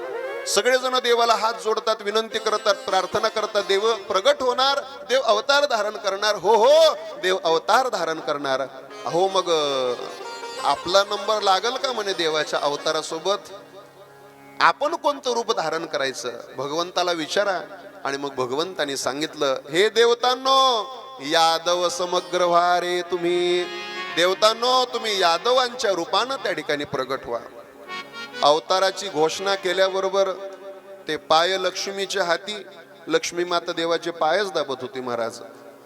सगळेजण देवाला हात जोडतात, विनंती करतात, प्रार्थना करतात, देव प्रगट होणार, देव अवतार धारण करणार. हो हो, देव अवतार धारण करणार. अहो मग आपला नंबर लागल का म्हणे देवाच्या अवतारासोबत? आपण कोणतं रूप धारण करायचं भगवंताला विचारा. आणि मग भगवंतानी सांगितलं, हे देवतांनो, यादव समग्र व्हा रे तुम्ही. देवतांनो, तुम्ही यादवांच्या रूपानं त्या ठिकाणी प्रगट व्हा. अवताराची घोषणा केल्याबरोबर ते पाय लक्ष्मीच्या हाती, लक्ष्मी माता देवाचे पायच दाबत होती महाराज.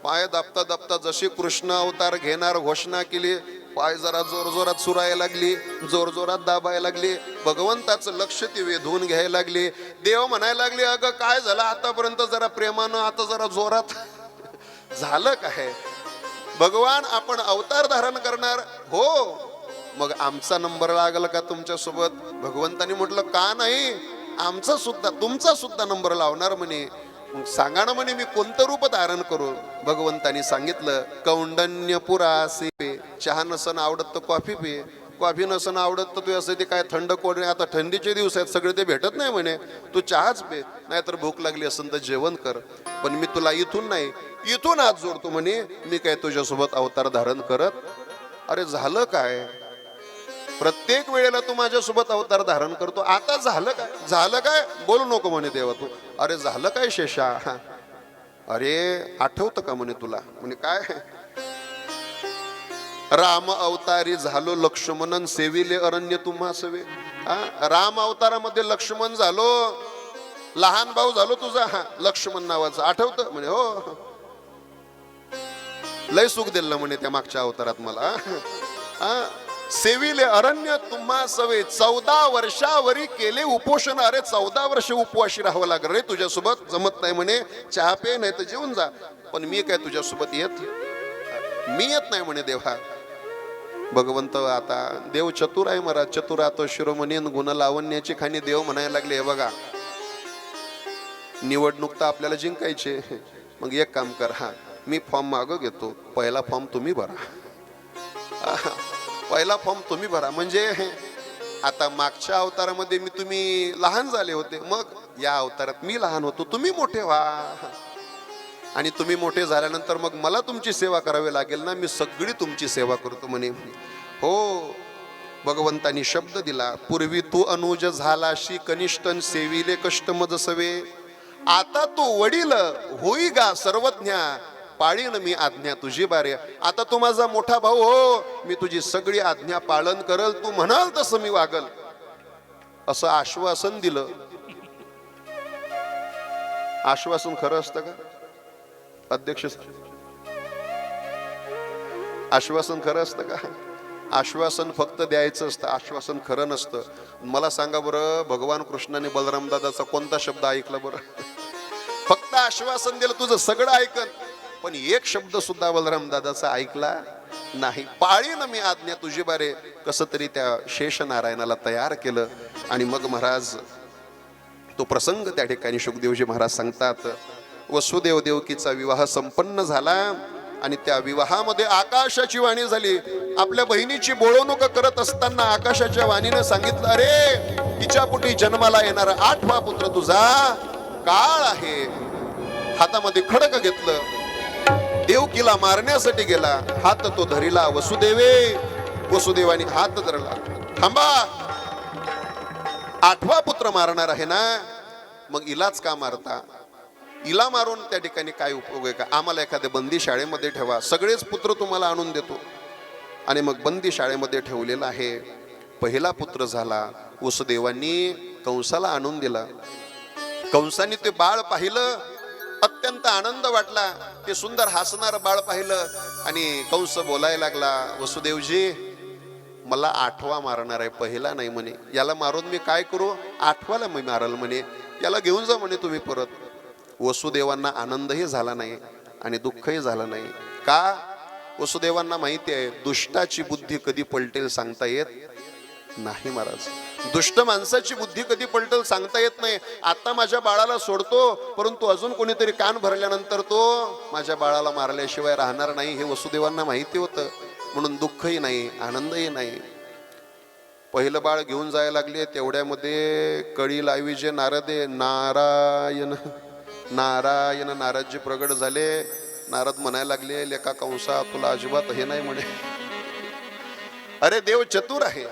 पाय दाबता दाबता जशी कृष्ण अवतार घेणार घोषणा केली, पाय जरा जोर जोरात सुरायला लागली, जोर जोरात दाबायला लागली. भगवंताचं लक्ष ती वेधून घ्यायला लागली. देव म्हणायला लागले, अगं काय झालं आतापर्यंत, जरा प्रेमानं, आता जरा जोरात. झालं काय भगवान, आपण अवतार धारण करणार? हो. मग आमचा नंबर लागला का तुमच्या सोबत? भगवंतानी म्हटलं, का नाही, आमचा सुद्धा, तुमचा सुद्धा नंबर लावणार म्हणे. मग सांगा ना म्हणे, मी कोणतं रूप धारण करू? भगवंतानी सांगितलं, कौंडण्यपुरासी पे. चहा नसन आवडत तर कॉफी पे, कॉफी नसन आवडत तर तू असं ते काय थंड कोण, आता थंडीचे दिवस आहेत सगळे, ते भेटत नाही म्हणे, तू चहाच पे. नाहीतर भूक लागली असेल तर जेवण कर, पण मी तुला इथून नाही, इथून हात जोडतो म्हणे, मी काय तुझ्यासोबत अवतार धारण करत. अरे झालं काय? प्रत्येक वेळेला तू माझ्यासोबत अवतार धारण करतो, आता झालं काय? झालं काय? बोलू नको म्हणे देवा तू. अरे झालं काय शेषा? अरे आठवतं का म्हणे तुला? म्हणे काय? राम अवतारी झालो लक्ष्मणन, सेविले अरण्य तुम्हा सवे. राम अवतारामध्ये लक्ष्मण झालो, लहान भाऊ झालो तुझा लक्ष्मण नावाचा, आठवतं? म्हणे हो, लय सुख दिलं म्हणे त्या मागच्या अवतारात मला. सेविले अरण्य तुम्हा सवे. 14 वर्षावरी केले उपोषण. अरे 14 वर्ष उपवाशी राहावं लागलं रे तुझ्यासोबत, जमत नाही म्हणे, चहा पे नाही तर जेवून जा, पण मी काय तुझ्यासोबत मी येत नाही म्हणे देवा. भगवंत आता देव चतुर आहे महाराज, चतुरातो शिरोमणी गुण लावण्याची खाणी. देव म्हणायला लागले, हे बघा, निवडणूक तर आपल्याला जिंकायचे, मग एक काम कर, मी फॉर्म मागं घेतो, पहिला फॉर्म तुम्ही भरा, पहिला फॉर्म तुम्ही भरा. म्हणजे आता मागच्या अवतारामध्ये तुम्ही लहान झाले होते, मग या अवतारात मी लहान होतो, तुम्ही मोठे व्हा, आणि तुम्ही मोठे झाल्यानंतर मग मला तुमची सेवा करावी लागेल ना, मी सगळी तुमची सेवा करतो म्हणे. हो, भगवंतानी शब्द दिला, पूर्वी तू अनुज झालाशी कनिष्ठन, सेविले कष्ट मज सवे. आता तू वडील होई गा सर्वज्ञा, पाळीन मी आज्ञा तुझी बारे. आता तू माझा मोठा भाऊ हो, मी तुझी सगळी आज्ञा पालन करल, तू म्हणाल तसं मी वागल, असं आश्वासन दिलं. आश्वासन खरं असतं का अध्यक्ष? आश्वासन खरं असतं का? आश्वासन फक्त द्यायचं असतं, आश्वासन खरं नसतं. मला सांगा बरं, भगवान कृष्णाने बलराम दादाचा कोणता शब्द ऐकला बरं? फक्त आश्वासन दिलं, तुझं सगळं ऐकन, पण एक शब्द सुद्धा बलराम दादाचा ऐकला नाही. पाळीनं मी आज्ञा तुझी बारे, कसं तरी त्या शेष नारायणाला तयार केलं. आणि मग महाराज तो प्रसंग त्या ठिकाणी शुकदेवजी महाराज सांगतात. वसुदेव देवकीचा विवाह संपन्न झाला आणि त्या विवाहामध्ये आकाशाची वाणी झाली. आपल्या बहिणीची बोलवणूक करत असताना आकाशाच्या वाणीनं सांगितलं, अरे तिच्या पोटी जन्माला येणारा 8वा पुत्र तुझा काळ आहे. हातामध्ये खडक घेतलं, देवकीला मारण्यासाठी गेला. हात तो धरिला वसुदेवे. वसुदेवाने हात धरला. थांबा, 8वा पुत्र मारणार आहे ना, मग इलाच का मारता? इला मारून त्या ठिकाणी काय उपयोग आहे का? आम्हाला एखाद्या बंदी शाळेमध्ये ठेवा, सगळेच पुत्र तुम्हाला आणून देतो. आणि मग बंदी शाळेमध्ये ठेवलेला आहे. पहिला पुत्र झाला. वसुदेवांनी कंसाला आणून दिला. कंसाने ते बाळ पाहिलं, अत्यंत आनंद वाटला. ते सुंदर हसणारं बाळ पाहिलं आणि कंस बोलायला लागला, वसुदेवजी मला 8वा मारणार आहे, पहिला नाही म्हणे. याला मारून मी काय करू? 8वाला मी मारल म्हणे. याला घेऊन जा म्हणे तुम्ही परत. वसुदेवांना आनंदही झाला नाही आणि दुःखही झालं नाही. का? वसुदेवांना माहिती आहे दुष्टाची बुद्धी कधी पलटेल सांगता येत नाही महाराज. दुष्ट माणसाची बुद्धी कधी पलटेल सांगता येत नाही. आता माझ्या बाळाला सोडतो, परंतु अजून कोणीतरी कान भरल्यानंतर तो माझ्या बाळाला मारल्याशिवाय राहणार नाही, हे वसुदेवांना माहिती होतं. म्हणून दुःखही नाही, आनंदही नाही. पहिलं बाळ घेऊन जायला लागले, तेवढ्यामध्ये कळी लावी जे नारदे नारायण नारायण नारदजी प्रगट झाले. नारद म्हणायला लागले, लेका कंसा तुला अजिबात हे नाही म्हणे. अरे देव चतुर आहे,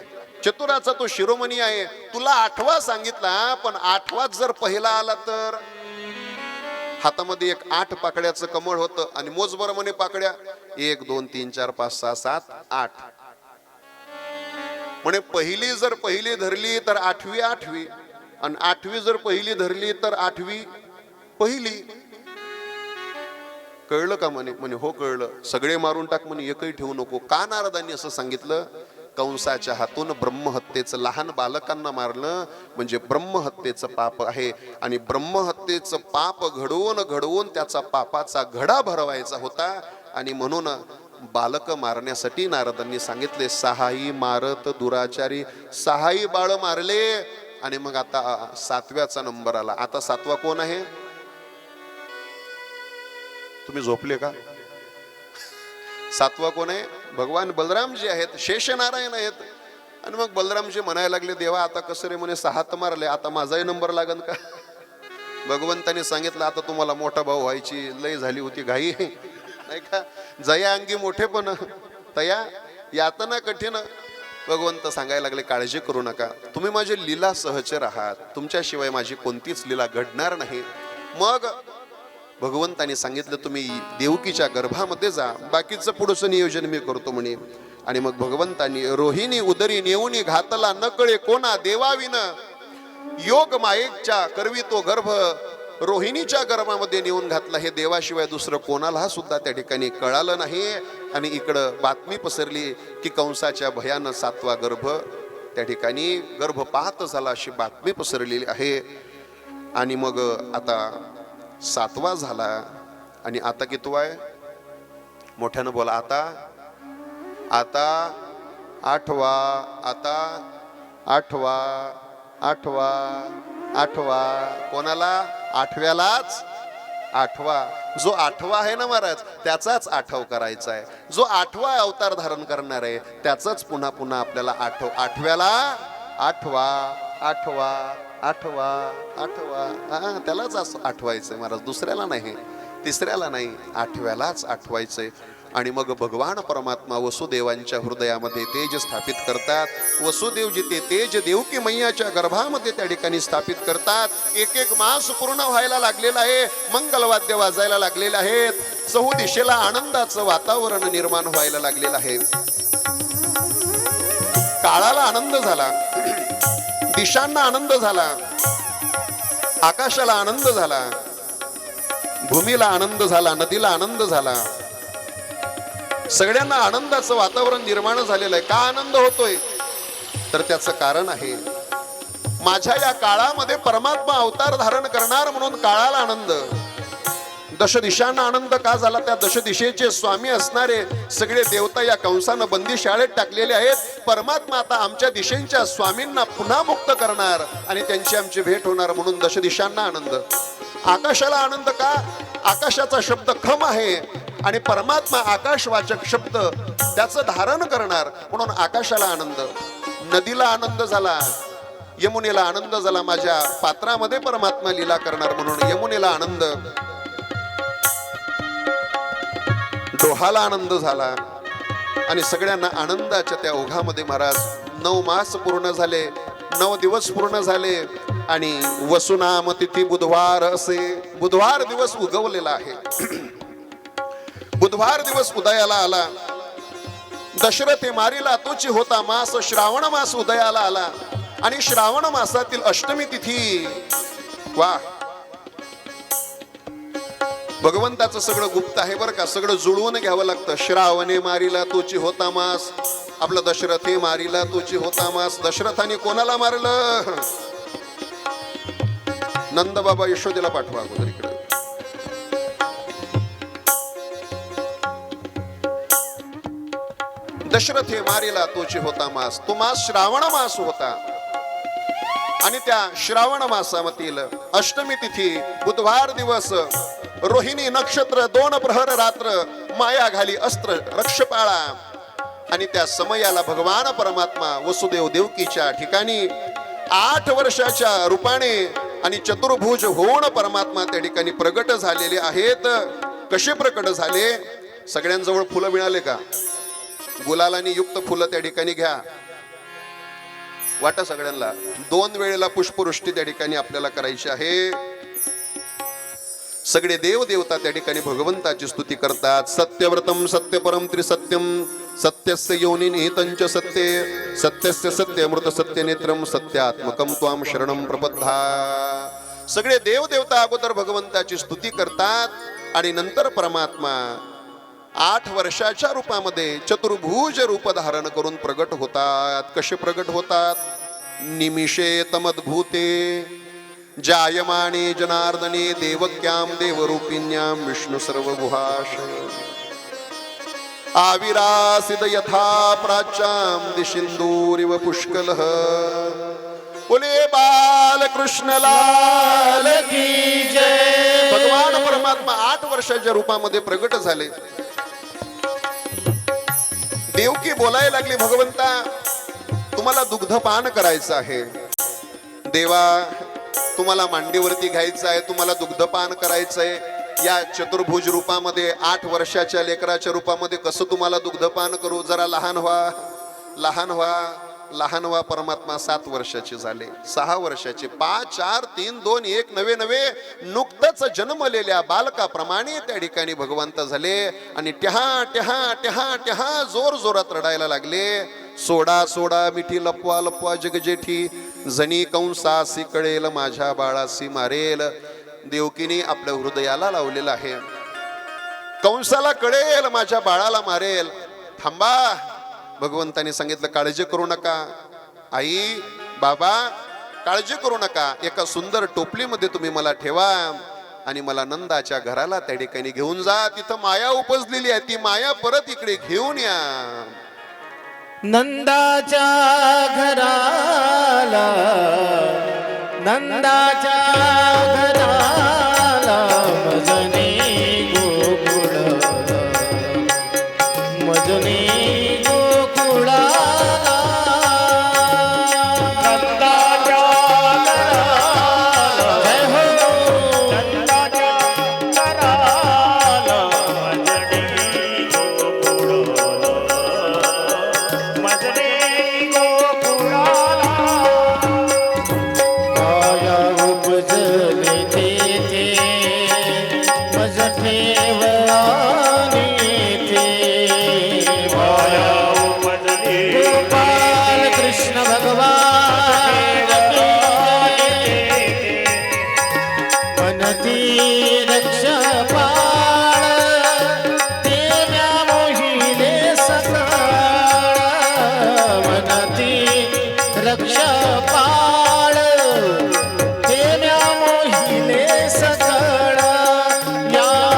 चतुराचा तो शिरोमणी आहे. तुला 8वा सांगितला, पण 8वाच जर पहिला आला तर? हातामध्ये एक 8 पाकड्याचं कमळ होतं आणि मोजभर म्हणे पाकड्या, 1 2 3 4 5 6 7 8 म्हणे. पहिली जर पहिली धरली तर 8वी 8वी, आणि 8वी जर पहिली धरली तर 8वी पहिली. कळलं का म्हणे? म्हणे हो कळलं. सगळे मारून टाक म्हणे, एकही ठेवू नको. का नारदांनी असं सांगितलं? कंसाच्या हातून ब्रह्महत्येचं, लहान बालकांना मारलं म्हणजे ब्रह्महत्येचं पाप आहे. आणि ब्रह्महत्येचं पाप घडवून त्याचा पापाचा घडा भरवायचा होता. आणि म्हणून बालक मारण्यासाठी नारदांनी सांगितले, 6ही मारत दुराचारी. 6ही बाळ मारले. आणि मग आता 7व्याचा नंबर आला. आता 7वा कोण आहे? तुम्ही झोपले का? 7वा कोण आहे? भगवान बलरामजी आहेत, शेषनारायण आहेत. आणि मग बलरामजी म्हणायला लागले, देवा आता कसं रे म्हणे, 6 तर मारले, आता माझाही नंबर लागन का? भगवंताने सांगितलं, आता तुम्हाला मोठा भाऊ व्हायची लय झाली होती घाई, नाही का? जया अंगी मोठे पण तया यातना कठीण. भगवंत सांगायला लागले, काळजी करू नका, तुम्ही माझे लीला सहचर आहात, तुमच्याशिवाय माझी कोणतीच लीला घडणार नाही. मग भगवंताने सांगितलं, तुम्ही देवकीच्या गर्भामध्ये जा, बाकीचं पुढचं नियोजन मी करतो म्हणे. आणि मग भगवंतांनी रोहिणी उदरी नेऊनी घातला न कळे कोणा देवाविन. योग मायेच्या करवी तो गर्भ रोहिणीच्या गर्भामध्ये नेऊन घातला. हे देवाशिवाय दुसरं कोणाला सुद्धा त्या ठिकाणी कळालं नाही. आणि इकडं बातमी पसरली की कंसाच्या भयानं 7वा गर्भ त्या ठिकाणी गर्भपात झाला, अशी बातमी पसरलेली आहे. आणि मग आता 7वा झाला. आणि आता कितवा आहे? मोठ्यानं बोला. आता 8वा. आता 8वा. कोणाला? 8व्यालाच 8वा. जो 8वा आहे ना महाराज, त्याचाच आठव करायचा आहे. जो 8वा अवतार धारण करणार आहे त्याचाच पुन्हा पुन्हा आपल्याला 8व्याला 8वा त्यालाच असं आठवायचंय महाराज, दुसऱ्याला नाही, तिसऱ्याला नाही, 8व्यालाच आठवायचंय. आणि मग भगवान परमात्मा वसुदेवांच्या हृदयामध्ये तेज स्थापित करतात. वसुदेवजी ते तेज देवकी मैयाच्या गर्भामध्ये त्या ठिकाणी स्थापित करतात. 1 मास पूर्ण व्हायला लागलेला आहे. मंगलवाद्य वाजायला लागलेले आहेत. चहू दिशेला आनंदाचं वातावरण निर्माण व्हायला लागलेलं आहे. काळाला आनंद झाला, दिशांना आनंद झाला, आकाशाला आनंद झाला, भूमीला आनंद झाला, नदीला आनंद झाला. सगळ्यांना आनंदाचं वातावरण निर्माण झालेलं आहे. का आनंद होतोय? तर त्याचं कारण आहे, माझ्या या काळामध्ये परमात्मा अवतार धारण करणार म्हणून काळाला आनंद. दश दिशांना आनंद का झाला? त्या दश दिशेचे स्वामी असणारे सगळे देवता या कंसानं बंदी शाळेत टाकलेले आहेत. परमात्मा आता आमच्या दिशेंच्या स्वामींना पुन्हा मुक्त करणार आणि त्यांची आमची भेट होणार, म्हणून दश दिशांना आनंद. आकाशाला आनंद का? आकाशाचा शब्द खम आहे आणि परमात्मा आकाशवाचक शब्द त्याचं धारण करणार, म्हणून आकाशाला आनंद. नदीला आनंद झाला, यमुनेला आनंद झाला, माझ्या पात्रामध्ये परमात्मा लीला करणार म्हणून यमुनेला आनंद. डोहाला आनंद झाला आणि सगळ्यांना आनंदाच्या त्या ओघामध्ये महाराज 9 मास पूर्ण झाले, 9 दिवस पूर्ण झाले आणि वसुनाम तिथी बुधवार असे बुधवार दिवस उगवलेला आहे. बुधवार दिवस उदयाला आला. दशरथे मारिला तोची होता मास, श्रावण मास उदयाला आला आणि श्रावण मासातील अष्टमी तिथी. वा, भगवंताचं सगळं गुप्त आहे बरं का, सगळं जुळवून घ्यावं लागतं. श्रावणे मारिला तोची होता मास, आपलं दशरथे मारिला तोची होता मास. दशरथाने कोणाला मारलं? नंद बाबा यशोदेला पाठवा अगोदर इकडे. दशरथे मारिला तोची होता मास. तो मास श्रावण मास होता आणि त्या श्रावण मासामधील अष्टमी तिथी बुधवार दिवस, रोहिणी नक्षत्र, 2 प्रहर रात्र, माया घाली अस्त्र रक्षपाळा. आणि त्या समयाला भगवान परमात्मा वसुदेव देवकीच्या ठिकाणी 8 वर्षाच्या रूपाने आणि चतुर्भुज होऊन परमात्मा त्या ठिकाणी प्रगट झालेले आहेत. कसे प्रकट झाले? सगळ्यांजवळ फुलं मिळाले का? गुलालाने युक्त फुलं त्या ठिकाणी घ्या, वाटा सगळ्यांना. 2 वेळेला पुष्पवृष्टी त्या ठिकाणी आपल्याला करायची आहे. सगळे देव देवता त्या ठिकाणी भगवंताची स्तुती करतात. सत्यव्रतम सत्यपरम त्रिसत्यम सत्यस्य योनी निहितंच सत्ये सत्यस्य सत्यमृत सत्यनेत्रम सत्यात्मकम त्वाम शरणम प्रपद्धा. सगळे देव देवता अगोदर भगवंताची स्तुती करतात आणि नंतर परमात्मा 8 वर्षाच्या रूपामध्ये चतुर्भुज रूप धारण करून प्रगट होतात. कसे प्रगट होतात? निमिषे तमद्भूते जायमाने जनार्दने देवक्याम देवरूपिण्याम विष्णु सर्वगुहाश आविरासिद यथा प्राच्याम दिशिंदूरिव पुष्कलः. बोले बालकृष्ण लाल की जय. भगवान परमात्मा 8 वर्षाच्या रूपामध्ये प्रगट झाले. देवकी बोलायला लागली, भगवंता तुम्हाला दुग्धपान करायचं आहे. देवा तुम्हाला मांडीवरती घ्यायचं आहे, तुम्हाला दुग्धपान करायचंय. या चतुर्भुज रूपामध्ये 8 वर्षाच्या लेकराच्या रूपामध्ये कसं तुम्हाला दुग्धपान करू? जरा लहान व्हा, लहान व्हा, लहान व्हा. परमात्मा 7 वर्षाचे झाले, 6 वर्षाचे, 5 4 3 2 1 नवे नवे नुकतंच जन्मलेल्या बालकाप्रमाणे त्या ठिकाणी भगवंत झाले आणि ट्याहा ट्याहा ट्याहा ट्याहा जोर जोरात रडायला लागले. सोडा सोडा मिठी लपवा लपवा जगजेठी, जणी कंसासी कळेल माझ्या बाळासी मारेल. देवकीने आपल्या हृदयाला लावलेलं आहे. कंसाला कळेल माझ्या बाळाला मारेल. थांबा. भगवंताने सांगितलं काळजी करू नका आई बाबा, काळजी करू नका. एका सुंदर टोपलीमध्ये तुम्ही मला ठेवा आणि मला नंदाच्या घराला त्या ठिकाणी घेऊन जा. तिथं माया उपजलेली आहे, ती माया परत इकडे घेऊन या. नंदाच्या घराला, नंदाच्या घराला मजनी गोकुळ, मजनी या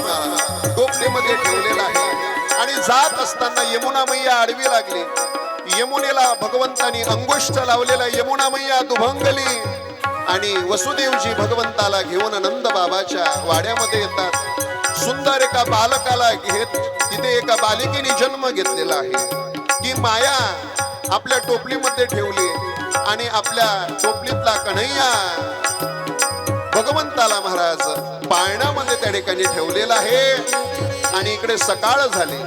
परमात्मा टोपलीमध्ये ठेवलेला आहे आणि जात असताना यमुना मैया आडवी लागली. यमुनेला भगवंतानी अंगुष्ठ लावलेला यमुना मैया दुभंगली आणि वसुदेवजी भगवंताला घेऊन नंद बाबाच्या वाड्यामध्ये येतात. सुंदर एका बालकाला घेत तिथे एका बालिकेने जन्म घेतलेला आहे. ती माया आपल्या टोपलीमध्ये ठेवली आणि आपल्या टोपलीतला कन्हैया भगवंताला महाराज पाळण्यामध्ये त्या ठिकाणी ठेवलेला आहे. आणि इकडे सकाळ झाली.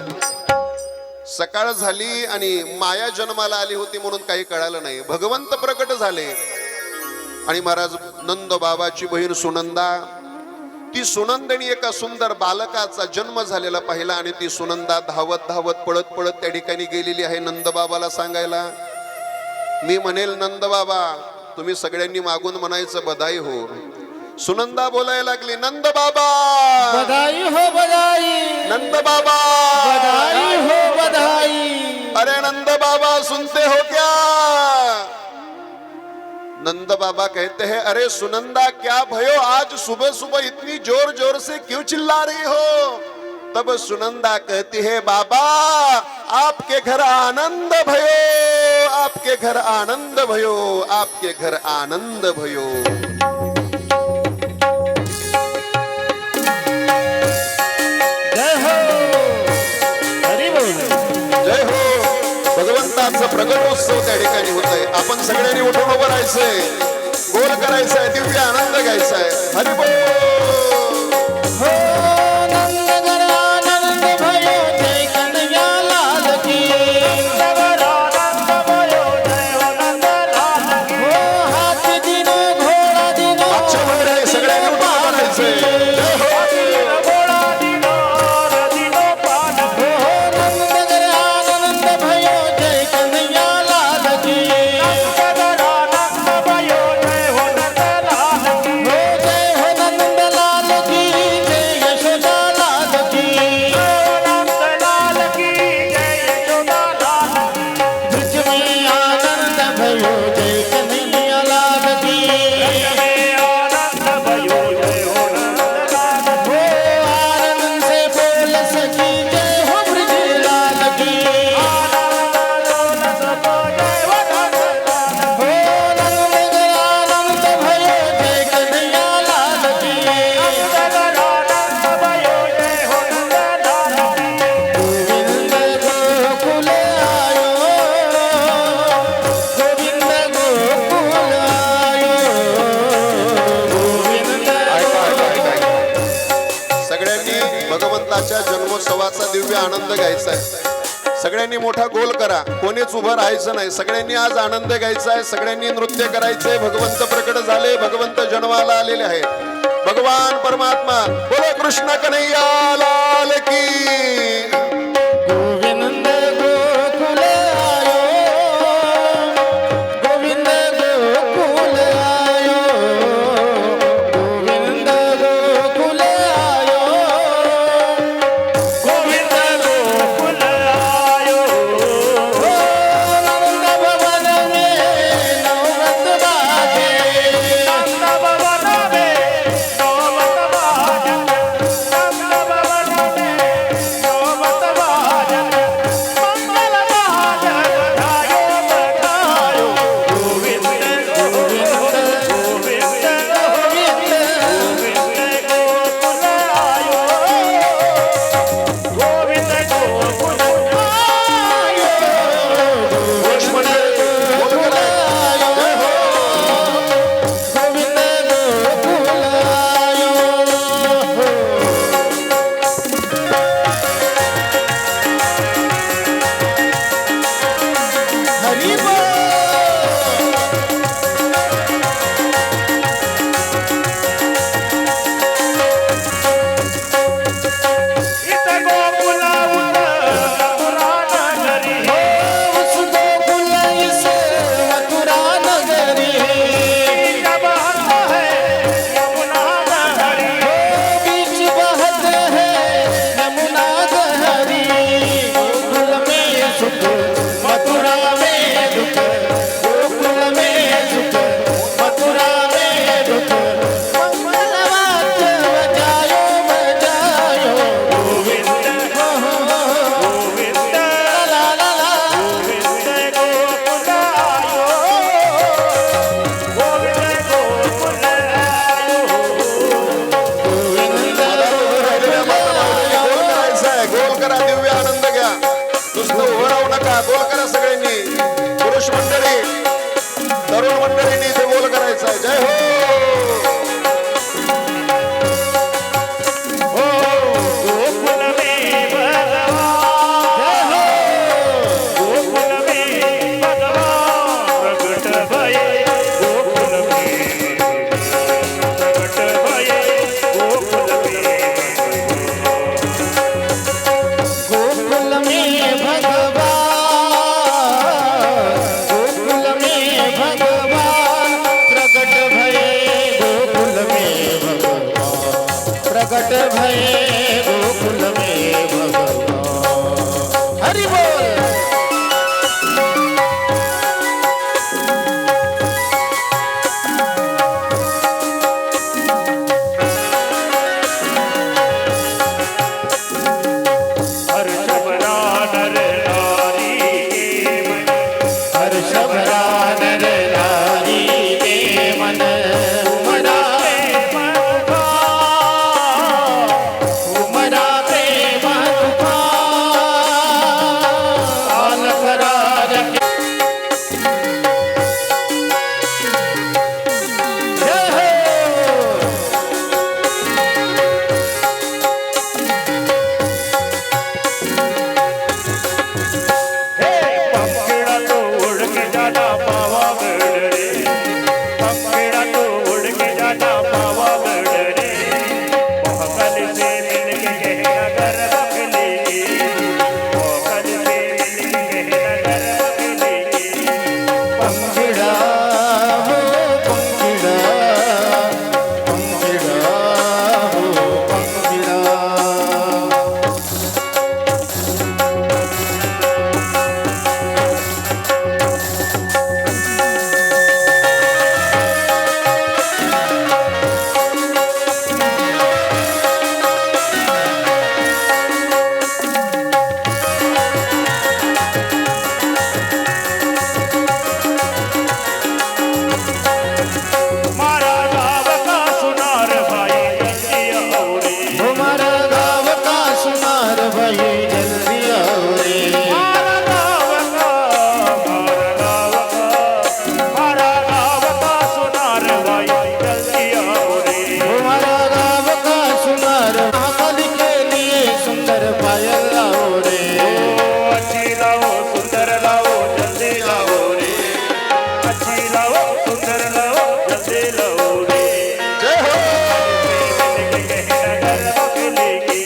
सकाळ झाली आणि माया जन्माला आली होती म्हणून काही कळालं नाही. भगवंत प्रकट झाले आणि महाराज नंद बाबाची बहीण सुनंदा, ती सुनंदनी एका सुंदर बालकाचा जन्म झालेला पाहिला आणि ती सुनंदा धावत धावत पळत पळत त्या ठिकाणी गेलेली आहे नंद बाबाला सांगायला. मी म्हणेल नंद बाबा, तुम्ही सगळ्यांनी मागून म्हणायचं बधाई हो. सुनंदा बोलायला लागली, नंद बाबा, बधाई हो बधाई, नंद बाबा, बधाई हो बधाई. अरे नंद बाबा सुनते हो क्या? नंद बाबा कहते हैं, अरे सुनंदा क्या भयो, आज सुबह सुबह इतनी जोर जोर से क्यों चिल्ला रही हो? तब सुनंदा कहती है, बाबा आपके घर आनंद भयो, आपके घर आनंद भयो, आपके घर आनंद भयो. जय हो हरी बोल. जय हो. भगवंताचं प्रगटोत्सव त्या ठिकाणी होत आहे. आपण सगळ्यांनी उठून उभं राहायचंय, गोल करायचंय, दिव्य आनंद घ्यायचाय. हरी बोल. हो नंद घर आनंद भयो, जय कन्हैया लाल की. आनंद भयो, जय हो नंदलाल की. हो हाथ दिनो घोडा दिनो, मागच्या मंडळी सगळ्यांनी उठून उभं राहायचंय. जय हो. घोडा दिनो रदिनो पान. हो नंद घर आनंद भयो, जय कन्हैया लाल की. आनंद भयो, जय हो नंदलाल की. हो जय हो नंद लाल की, जय यशोदा लाल की. नंदलाल की, जय यशोदा लाल की. ब्रज में आनंद भयो, जय कन्हैया लाल की. में आनंद भयो, जय हो नंदलाल की. हो आनंद से बोल सकी, जय हो ब्रज लाल की. हो नंद घर आनंद भयो, जय कन्हैया लाल की. गोविंद गोकुल आयो, गोविंद गोकुल आयो, गोविंद. ऐका, ऐका, ऐका, ऐका. सगळ्यांनी भगवंताच्या जन्मोत्सवाचा दिव्य आनंद घ्यायचा आहे. सगळ्यांनी मोठा गोल करा, कोणीच उभं राहायचं नाही. सगळ्यांनी आज आनंद घ्यायचा आहे. सगळ्यांनी नृत्य करायचंय. भगवंत प्रकट झाले, भगवंत जन्माला आलेले आहेत. भगवान परमात्मा बोलो कृष्ण कन्हैया लाल की. गोविंद गोकुल आयो, गोविंद गोकुल आयो, गोविंद गोकुल आयो. हो नंद भवन में नौबत बाजे, नंद भवन में नौबत बाजे. करा, दिव्य आनंद घ्या. नुसतं उभं राहू नका, गोल करा सगळ्यांनी. पुरुष मंडळी, तरुण मंडळींनी ते गोल करायचं आहे. जय हो. गोकुल में भगवान गोकुल में भगवान प्रगट भये गोकुल में प्रगट भये गोकुल में गोकुल में भगवान प्रकट भये गोकुल में भगवान प्रकट भये गोकुल में भगवान. हरि बोल. हर्ष भरा नर नारी के मन हर्ष भरा नर नारी के मन उमरा उमरा प्रेम तूफान करार के. जय हो. पंखिड़ा तो उड़ के जाना पावागढ़ रे पंखिड़ा तो उड़ के जाना पावागढ़ रे मोहकल से मिल के कहना घर रख लेगी मोहकल से मिल के कहना घर रख लेगी पंखिड़ा हो पंखिड़ा पंखिड़ा हो पंखिड़ा. मारा गाव का सुनार भाई जल्दी आओ रे हमारा गाँव का सुनार भाई जल्दी आओ रे. मारा गाव का सुनार भाई जल्दी आओ रे हमारा गाँव का सुनार महाकाली के लिए सुंदर पायल लाओ रे. अच्छी लाओ सुंदर लाओ जल्दी लाओ रे अच्छी लाओ सुंदर लाओ जल्दी लाओ रे जय हो. घर बकलेगी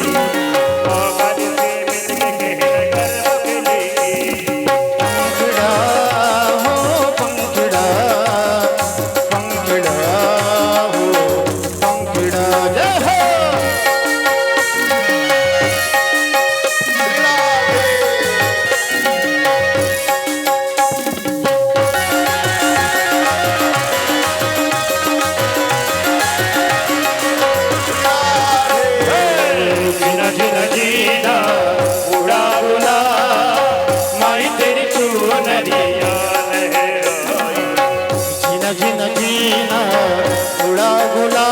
मोहकल से मिल के कहना घर बकलेगी पंखिड़ा हो पंखिड़ा पंखिड़ा हो पंखिड़ा. जय हो. जीना जीना जीना उड़ा उड़ा माई तेरी चुनरिया लहराई जीना जीना जीना उड़ा गुला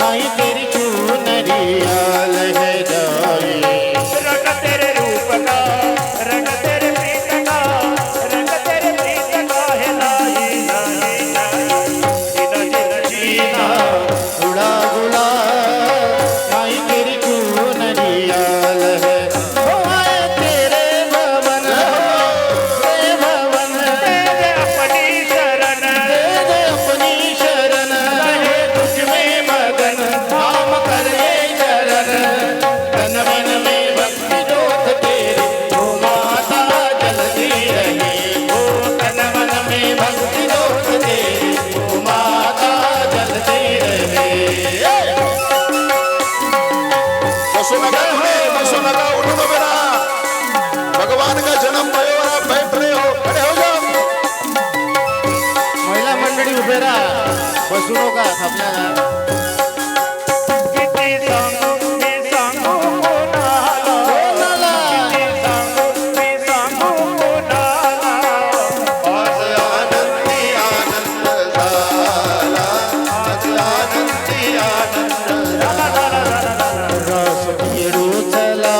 माई तेरी चूनरिया लहराई. रंग तेरे रूप का रंग तेरे प्रीत का रंग तेरे प्रीत का है लाई लाई लाई जीना जीना जीना उड़ा गुला माई तेरी चूनरिया लहराई. हो आए तेरे भवन तेरे भवन तेरे अपनी शरण दे अपनी शरण रहे तुझ में मगन धाम कर ये चरण. तन मन में भक्ति जोत तेरी ओ माता जलती रहे. ओ तन मन में भक्ति जोत तेरी ओ माता जलती रहे. बसू नका तुम्ही, बसू नका, उठून उभे राहा. भगवान का जन्म भयो और आप बैठ रहे हो, खड़े हो जाओ. महिला मंडळी उभे राहा, बसू नका थांबल्या. किती सांगू मी सांगू कोणाला कोणाला? किती सांगू मी सांगू कोणाला आज आनंदी आनंद झाला, आज आनंदी आनंद झाला. रस खेळू चला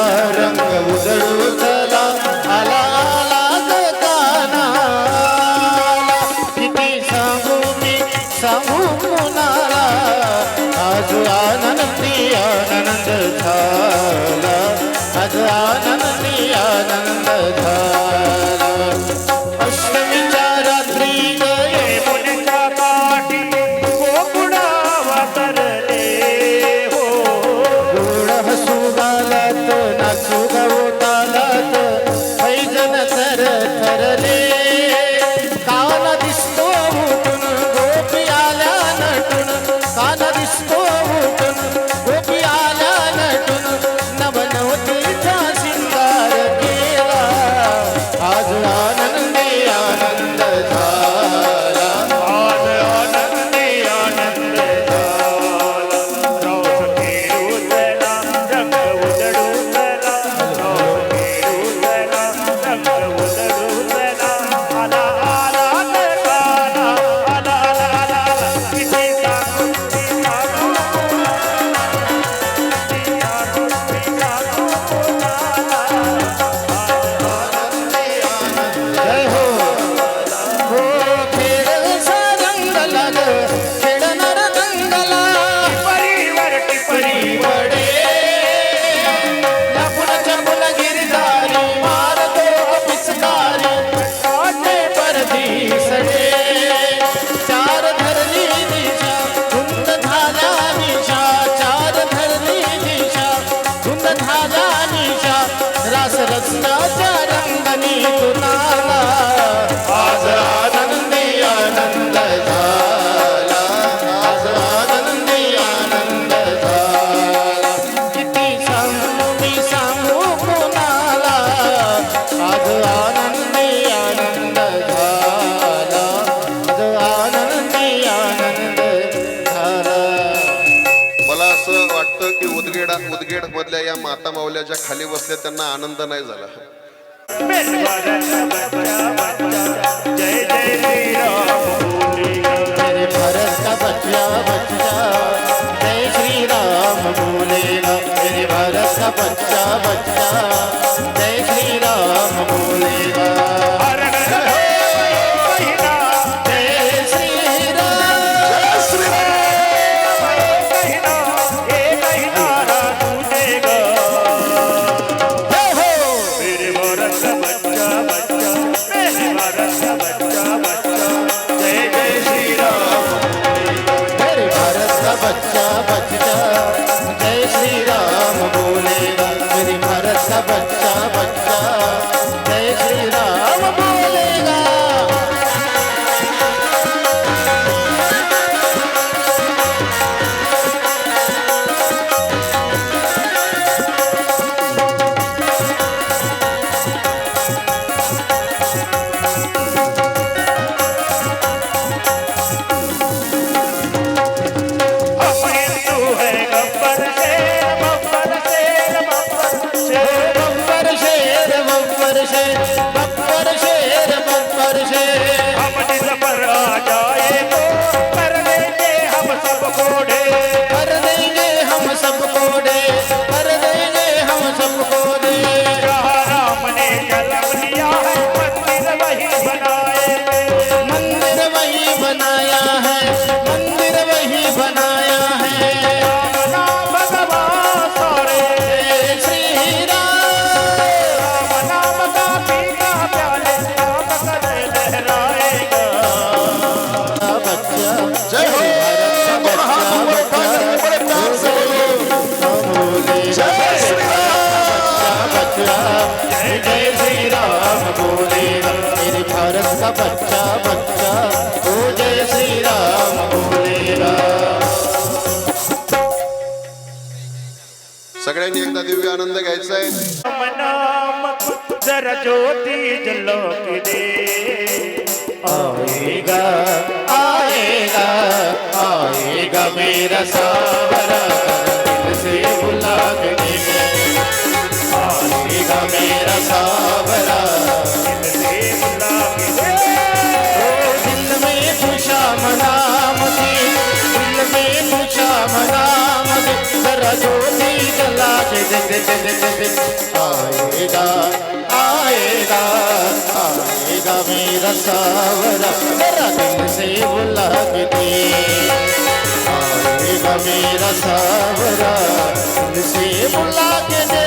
आज आनंदी आनंद झाला अष्टमीच्या रात्री गये मुलीच्या काठी गोकुळावा तरले हो गोड हसू गालात नाचू गवतालात पैजन थर थरले कान दिसतो उठून गोपी आल्या नटून कान दिसतो उठून गोपी आल्या नटून नवनवतीचा शिंगार केला आज आनंदी आनंद झाला आज आनंदी आनंद झाला रास खेळूतला रंग उधळूतला रास खेळूतला रंग उधळूतला आला आला गाना आला आला आला किती जय हो हो खेळचा रंगला ग खेळणार रंगला परिवर टिपरी वडे लपून चपून गिरधारी मारतो पिचकारी काटे परदीसडे चार धरली दिशा धुंद झाल्या निशा चार धरली दिशा धुंद झाल्या निशा रास रत्नाच्या रंगनी तुनाला आज आनंदी आनंद झाला आज आनंदी आनंद झाला किती सांगू मी सांगू कुणाला आज आनंदी आनंद झाला आज आनंदी आनंद झाला मला असं वाटतं की उदगेड मधल्या या माता माऊल्याच्या खाली बसल्या त्यांना आनंद नाही झाला. जय जय श्री राम बोलेगा मेरे भारत का बच्चा बच्चा जय श्री राम बोलेगा मेरे भारत का बच्चा बच्चा जय श्री राम बोलेगा हर घर महिना जय श्री राम जय श्री महिना हे महिना तुझेगा जय हो मेरे भारत का बच्चा बच्चा मेरे भारत का बच्चा बच्चा जय जय श्री राम मेरे भारत का बच्चा बच्चा जय श्री राम बोलेगा मेरे भारत का बच्चा बच्चा जय श्री राम बोलेगा हम हिंदू है गब्बर शेर बब्बर शेर बब्बर शेर बब्बर शेर बब्बर शेर बब्बर शेर बब्बर शेर हम जिस पर आ जाए तो कर देंगे हम सब घोड़े कर देंगे हम सबको दे कर देंगे हम सबको दे जहाँ राम ने जन्म लिया है मंदिर वही बनाएंगे मंदिर वही बनाया है मंदिर वही बनाया है राम नाम भगवान सारे जय श्री राम राम नाम का पीना प्याले राम करे लहराएगा बच्चा जय हो दोनों हाथ ऊपर उठा करके बड़े प्यार से बोलो जय श्री राम. बच्चा जय जय श्री राम बोलेगा मेरे भारत का बच्चा बच्चा ओ जय श्री राम बोलेगा सगळ्यांनी एकदा दिव्य आनंद घ्यायचा आहे. राम नाम जरा ज्योति जलो के दे आएगा आएगा आएगा मेरा सावरा दिल से बुला के आएगा मेरा सावरा से बुला के दे ओ दिल में खुशा मना मुझे दिल में खुशा मना मुझे जरा ज्योति जला के दे आएगा आएगा आएगा मेरा सावरा जरा दिल से बुला के दे आएगा मेरा सावरा दिल से बुला के दे